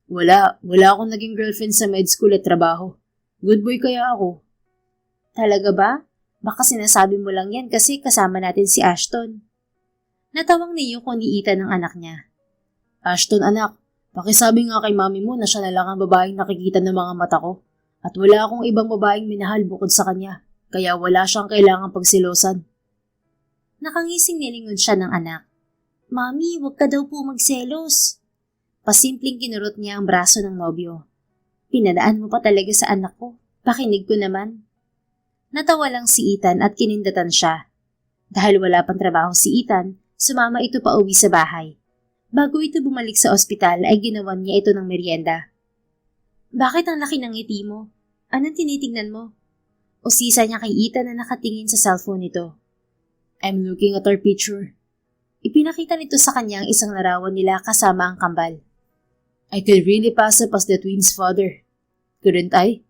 Wala akong naging girlfriend sa med school at trabaho. Good boy kaya ako. Talaga ba? Baka sinasabi mo lang yan kasi kasama natin si Ashton. Natawang ni Yuko ni Ethan ng anak niya. Ashton anak, pakisabi nga kay mami mo na siya na lang ang babaeng nakikita ng mga mata ko. At wala akong ibang babaeng minahal bukod sa kanya. Kaya wala siyang kailangang pagsilosan. Nakangising nilingon siya ng anak. Mami, huwag ka daw po magselos. Pasimpleng kinurot niya ang braso ng nobyo. Pinadaan mo pa talaga sa anak ko. Pakinig ko naman. Natawa lang si Ethan at kinindatan siya. Dahil wala pang trabaho si Ethan, sumama ito pa uwi sa bahay. Bago ito bumalik sa ospital ay ginawan niya ito ng merienda. Bakit ang laki ng ngiti mo? Anong tinitingnan mo? Usisa niya kay Ethan na nakatingin sa cellphone nito. I'm looking at our picture. Ipinakita nito sa kanya ang isang larawan nila kasama ang kambal. I could really pass up as the twins' father. Couldn't I?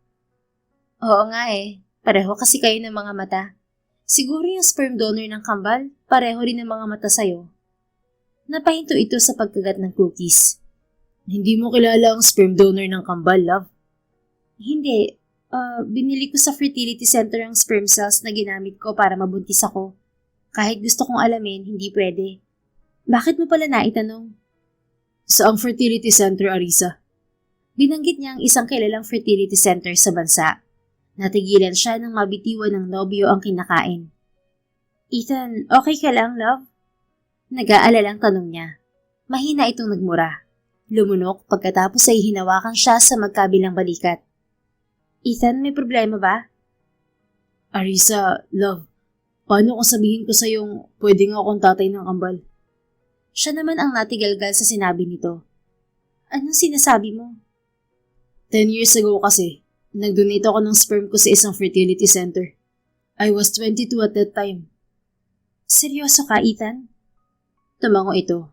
Oo nga eh. Pareho kasi kayo ng mga mata. Siguro yung sperm donor ng kambal, pareho rin ng mga mata sa'yo. Napahinto ito sa pagkagat ng cookies. Hindi mo kilala ang sperm donor ng kambal, love? Hindi. Binili ko sa fertility center ang sperm cells na ginamit ko para mabuntis ako. Kahit gusto kong alamin, hindi pwede. Bakit mo pala naitanong? Saang fertility center, Arisa? Binanggit niya ang isang kilalang fertility center sa bansa. Natigilan siya nang mabitiwan ng nobyo ang kinakain. Ethan, okay ka lang, love? Nag-aalalang tanong niya. Mahina itong nagmura. Lumunok pagkatapos ay hinawakan siya sa magkabilang balikat. Ethan, may problema ba? Arisa, love, paano kung sabihin ko sa'yong pwede nga akong tatay ng kambal? Siya naman ang natigalgal sa sinabi nito. Anong sinasabi mo? 10 years ago kasi, nag-donate ako ng sperm ko sa isang fertility center. I was 22 at that time. Seryoso ka, Ethan? Tumango ito.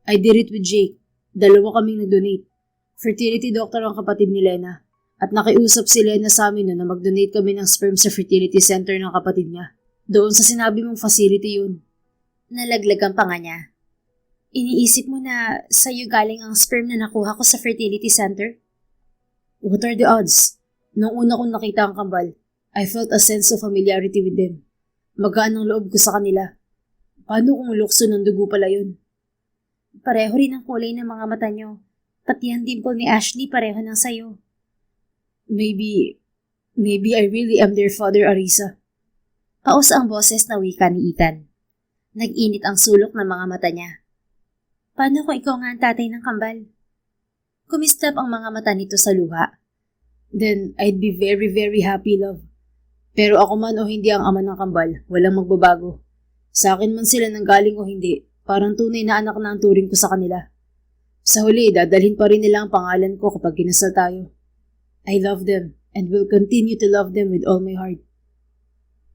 I did it with Jake. Dalawa kaming nag-donate. Fertility doctor ang kapatid ni Lena. At nakiusap si Lena sa amin na mag-donate kami ng sperm sa fertility center ng kapatid niya. Doon sa sinabi mong facility yun. Nalaglagan pa nga niya. Iniisip mo na sa'yo galing ang sperm na nakuha ko sa fertility center? What are the odds? Nung una kong nakita ang kambal, I felt a sense of familiarity with them. Magaan ang loob ko sa kanila. Paano kung lukso ng dugo pala yun? Pareho rin ang kulay ng mga mata niyo. Pati ang dimple ni Ashley pareho ng sayo. Maybe I really am their father, Arisa. Paus ang boses na wika ni Ethan. Nag-init ang sulok ng mga mata niya. Paano kung ikaw nga ang tatay ng kambal? Kumistap ang mga mata nito sa luha. Then, I'd be very, very happy, love. Pero ako man o hindi ang ama ng kambal, walang magbabago. Sa akin man sila nanggaling o hindi, parang tunay na anak na ang turing ko sa kanila. Sa huli, dadalhin pa rin nila ang pangalan ko kapag kinasal tayo. I love them and will continue to love them with all my heart.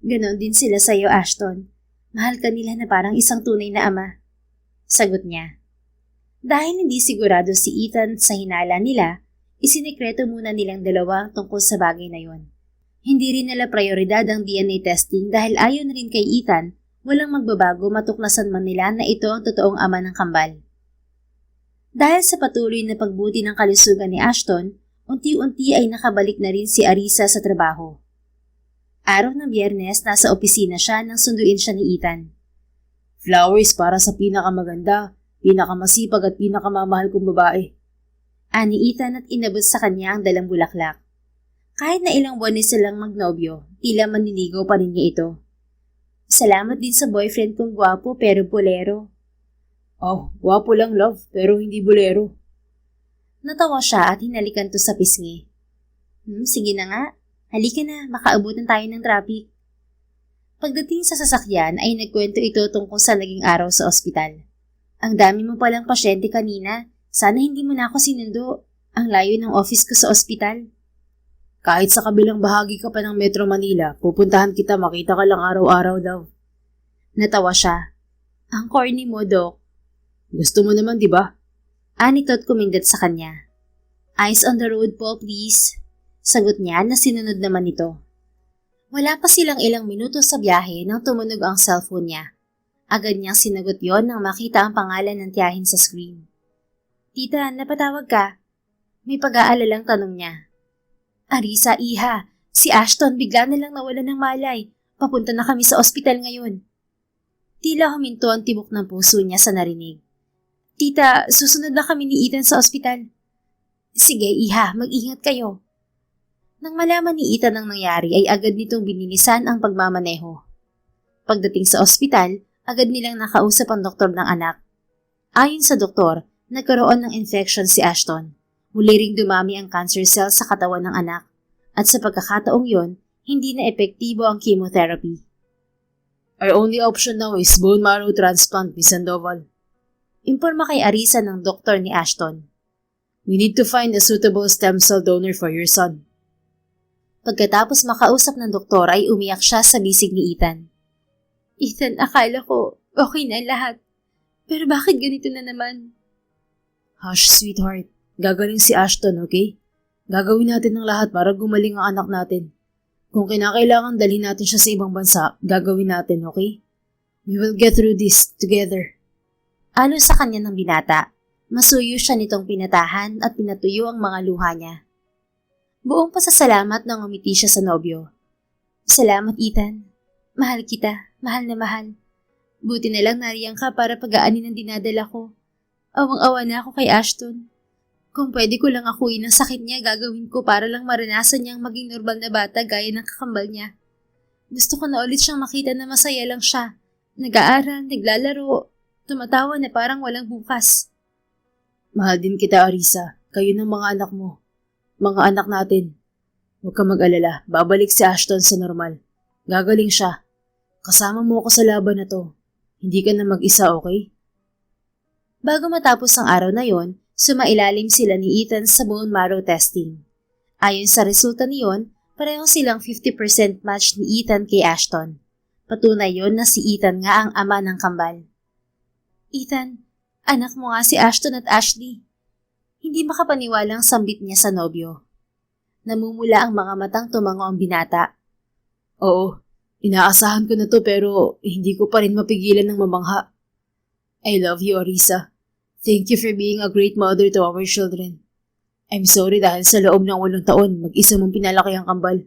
Ganon din sila sa iyo, Ashton. Mahal ka nila na parang isang tunay na ama. Sagot niya. Dahil hindi sigurado si Ethan sa hinala nila, isinikreto muna nilang dalawa tungkol sa bagay na yon. Hindi rin nila prioridad ang DNA testing dahil ayon rin kay Ethan, walang magbabago matuklasan man nila na ito ang totoong ama ng kambal. Dahil sa patuloy na pagbuti ng kalusugan ni Ashton, unti-unti ay nakabalik na rin si Arisa sa trabaho. Araw ng Biyernes, nasa opisina siya nang sunduin siya ni Ethan. Flowers para sa pinakamaganda, pinakamasipag at pinakamamahal kong babae. Ani Ethan at inabot sa kanya ang dalang bulaklak. Kahit na ilang buwan silang magnobyo, tila manliligaw pa rin niya ito. Salamat din sa boyfriend kong gwapo pero bolero. Oh, gwapo lang love, pero hindi bolero. Natawa siya at hinalikan to sa pisngi. Sige na nga. Halika na, makaabutan tayo ng traffic. Pagdating sa sasakyan ay nagkwento ito tungkol sa naging araw sa ospital. Ang dami mo palang pasyente kanina. Sana hindi mo na ako sinundo. Ang layo ng office ko sa ospital. Kahit sa kabilang bahagi ka pa ng Metro Manila, pupuntahan kita, makita ka lang araw-araw daw. Natawa siya. Ang corny mo, Doc. Gusto mo naman, di ba? Anitot kumindat sa kanya. Eyes on the road po, please. Sagot niya na sinunod naman ito. Wala pa silang ilang minuto sa biyahe nang tumunog ang cellphone niya. Agad niyang sinagot yon nang makita ang pangalan ng tiyahin sa screen. Tita, napatawag ka? May pag-aalalang tanong niya. Arisa, iha. Si Ashton bigla na lang nawala ng malay. Papunta na kami sa ospital ngayon. Tila huminto ang tibok ng puso niya sa narinig. Tita, susunod na kami ni Ethan sa ospital. Sige, iha, mag-ingat kayo. Nang malaman ni Ethan ang nangyari ay agad nitong binilisan ang pagmamaneho. Pagdating sa ospital, agad nilang nakausap ang doktor ng anak. Ayon sa doktor, nagkaroon ng infection si Ashton. Muli ring dumami ang cancer cell sa katawan ng anak. At sa pagkakataong yon, hindi na epektibo ang chemotherapy. Our only option now is bone marrow transplant, Miss Sandoval. Imporma kay Arisa ng doktor ni Ashton. We need to find a suitable stem cell donor for your son. Pagkatapos makausap ng doktor ay umiyak siya sa bisig ni Ethan. Ethan, akala ko okay na lahat. Pero bakit ganito na naman? Hush, sweetheart. Gagaling si Ashton, okay? Gagawin natin ang lahat para gumaling ang anak natin. Kung kinakailangan dalhin natin siya sa ibang bansa, gagawin natin, okay? We will get through this together. Ayon sa kanya ng binata, masuyo siya nitong pinatahan at pinatuyo ang mga luha niya. Buong pasasalamat nang umiti siya sa nobyo. Salamat, Ethan. Mahal kita. Mahal na mahal. Buti na lang nariyan ka para pag-aanin ang dinadala ko. Awang-awa na ako kay Ashton. Kung pwede ko lang akuin ang sakit niya, gagawin ko para lang maranasan niyang maging normal na bata gaya ng kakambal niya. Gusto ko na ulit siyang makita na masaya lang siya. Nag-aaral, naglalaro, tumatawa na parang walang bukas. Mahal din kita, Arisa. Kayo ng mga anak mo. Mga anak natin. Huwag ka mag-alala. Babalik si Ashton sa normal. Gagaling siya. Kasama mo ako sa laban na to. Hindi ka na mag-isa, okay? Bago matapos ang araw na yon, sumailalim sila ni Ethan sa bone marrow testing. Ayon sa resulta niyon, pareho silang 50% match ni Ethan kay Ashton. Patunay yon na si Ethan nga ang ama ng kambal. Ethan, anak mo nga si Ashton at Ashley. Hindi makapaniwalang sambit niya sa nobyo. Namumula ang mga matang tumango ang binata. Oo, inaasahan ko na to pero hindi ko pa rin mapigilan ng mamangha. I love you, Arisa. Thank you for being a great mother to our children. I'm sorry dahil sa loob ng 8 taon, mag-isa mong pinalaki ang kambal.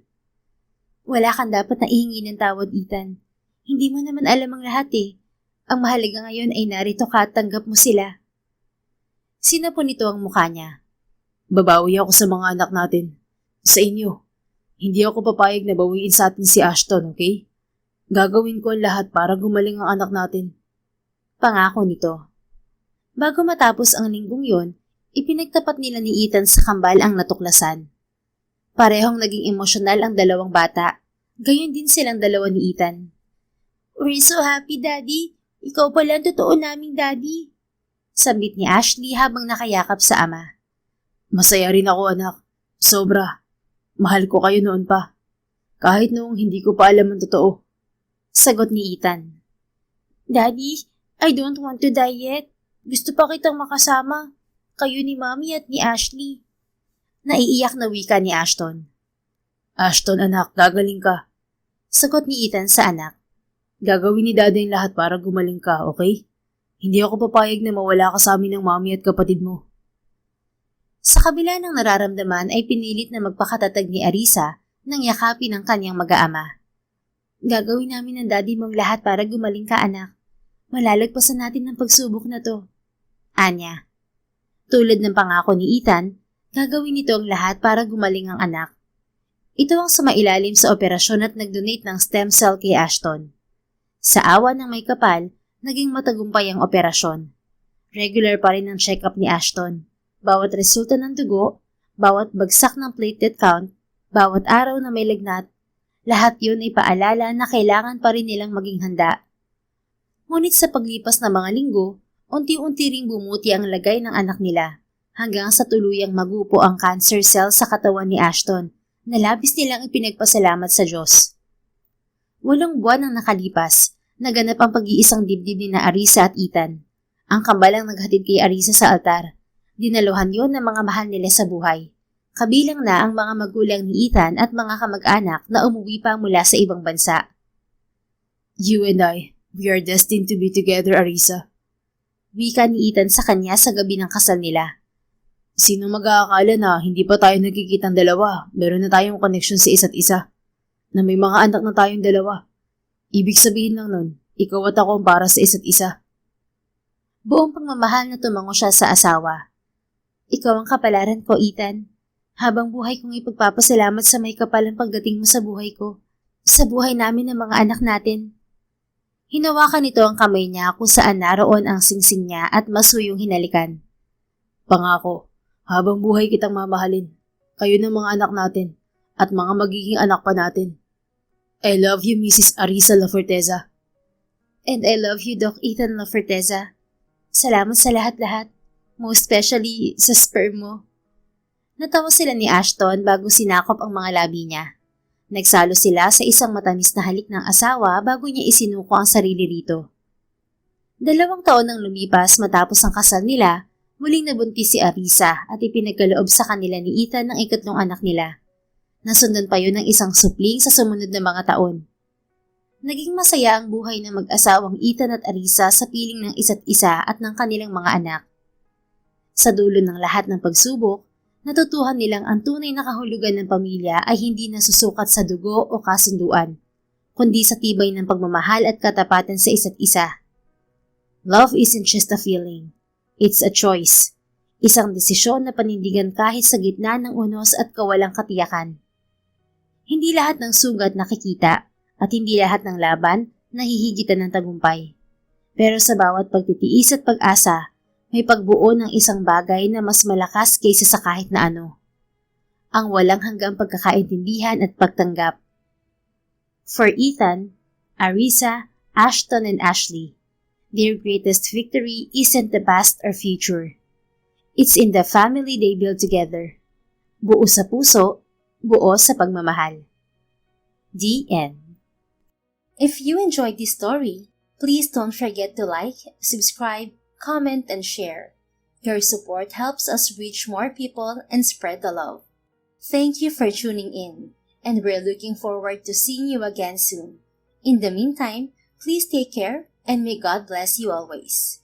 Wala kang dapat na ihingi ng tawad, Ethan. Hindi mo naman alam ang lahat eh. Ang mahalaga ngayon ay narito ka at tanggap mo sila. Sinapo nito ang mukha niya. Babawi ako sa mga anak natin. Sa inyo. Hindi ako papayag na bawiin sa atin si Ashton, okay? Gagawin ko ang lahat para gumaling ang anak natin. Pangako nito. Bago matapos ang linggong yon, ipinagtapat nila ni Ethan sa kambal ang natuklasan. Parehong naging emosyonal ang dalawang bata. Gayon din silang dalawa ni Ethan. We're so happy, Daddy. Ikaw pala ang totoo naming Daddy. Sambit ni Ashley habang nakayakap sa ama. Masaya rin ako, anak. Sobra. Mahal ko kayo noon pa. Kahit noong hindi ko pa alam ang totoo. Sagot ni Ethan. Daddy, I don't want to die yet. Gusto pa kitang makasama. Kayo ni Mommy at ni Ashley. Naiiyak na wika ni Ashton. Ashton, anak, gagaling ka. Sagot ni Ethan sa anak. Gagawin ni Daddy ang lahat para gumaling ka, okay? Hindi ako papayag na mawala ka sa amin ng Mommy at kapatid mo. Sa kabila ng nararamdaman ay pinilit na magpakatatag ni Arisa nang yakapin ng kanyang mag-aama. Gagawin namin ng Daddy mong lahat para gumaling ka, anak. Malalagpasan natin ang pagsubok na to. Anya. Tulad ng pangako ni Ethan, gagawin nito ang lahat para gumaling ang anak. Ito ang sumailalim sa operasyon at nag-donate ng stem cell kay Ashton. Sa awa ng may kapal, naging matagumpay ang operasyon. Regular pa rin ang check-up ni Ashton. Bawat resulta ng dugo, bawat bagsak ng platelet count, bawat araw na may lagnat, lahat yun ay paalala na kailangan pa rin nilang maging handa. Ngunit sa paglipas ng mga linggo, unti-unti ring bumuti ang lagay ng anak nila hanggang sa tuluyang magupo ang cancer cell sa katawan ni Ashton na labis nilang ipinagpasalamat sa Diyos. 8 buwan ang nakalipas Naganap ang pag-iisang dibdib ni na Arisa at Ethan. Ang kambalang naghatid kay Arisa sa altar. Dinaluhan yon ng mga mahal nila sa buhay. Kabilang na ang mga magulang ni Ethan at mga kamag-anak na umuwi pa mula sa ibang bansa. You and I, we are destined to be together, Arisa. Wika ni Ethan sa kanya sa gabi ng kasal nila. Sino mag-aakala na hindi pa tayo nagkikitang dalawa, meron na tayong connection sa isa't isa, na may mga anak na tayong dalawa. Ibig sabihin lang nun, ikaw at ako ang para sa isa't isa. Buong pagmamahal na tumango siya sa asawa. Ikaw ang kapalaran ko, Ethan. Habang buhay kong ipagpapasalamat sa may kapalang pagdating mo sa buhay ko, sa buhay namin ng mga anak natin. Hinawakan nito ang kamay niya kung saan naroon ang singsing niya at masuyong hinalikan. Pangako, habang buhay kitang mamahalin, kayo ng mga anak natin, at mga magiging anak pa natin. I love you, Mrs. Arisa Laforteza. And I love you, Doc Ethan Laforteza. Salamat sa lahat-lahat, most especially sa sperm mo. Natawa sila ni Ashton bago sinakop ang mga labi niya. Nagsalo sila sa isang matamis na halik ng asawa bago niya isinuko ang sarili rito. 2 taon nang lumipas matapos ang kasal nila, muling nabuntis si Arisa at ipinagkaloob sa kanila ni Ethan ng 3 anak nila. Nasundan pa yun ng isang supling sa sumunod na mga taon. Naging masaya ang buhay ng mag-asawang Ethan at Arisa sa piling ng isa't isa at ng kanilang mga anak. Sa dulo ng lahat ng pagsubok, natutuhan nilang ang tunay na kahulugan ng pamilya ay hindi nasusukat sa dugo o kasunduan, kundi sa tibay ng pagmamahal at katapatan sa isa't isa. Love isn't just a feeling. It's a choice. Isang desisyon na panindigan kahit sa gitna ng unos at kawalang katiyakan. Hindi lahat ng sugat nakikita at hindi lahat ng laban nahihigitan ng tagumpay. Pero sa bawat pagtitiis at pag-asa, may pagbuo ng isang bagay na mas malakas kaysa sa kahit na ano. Ang walang hanggang pagkakaintindihan at pagtanggap. For Ethan, Arisa, Ashton and Ashley, their greatest victory isn't the past or future. It's in the family they build together. Buo sa puso, buo sa pagmamahal. The end. If you enjoyed this story, please don't forget to like, subscribe, comment, and share. Your support helps us reach more people and spread the love. Thank you for tuning in, and we're looking forward to seeing you again soon. In the meantime, please take care and may God bless you always.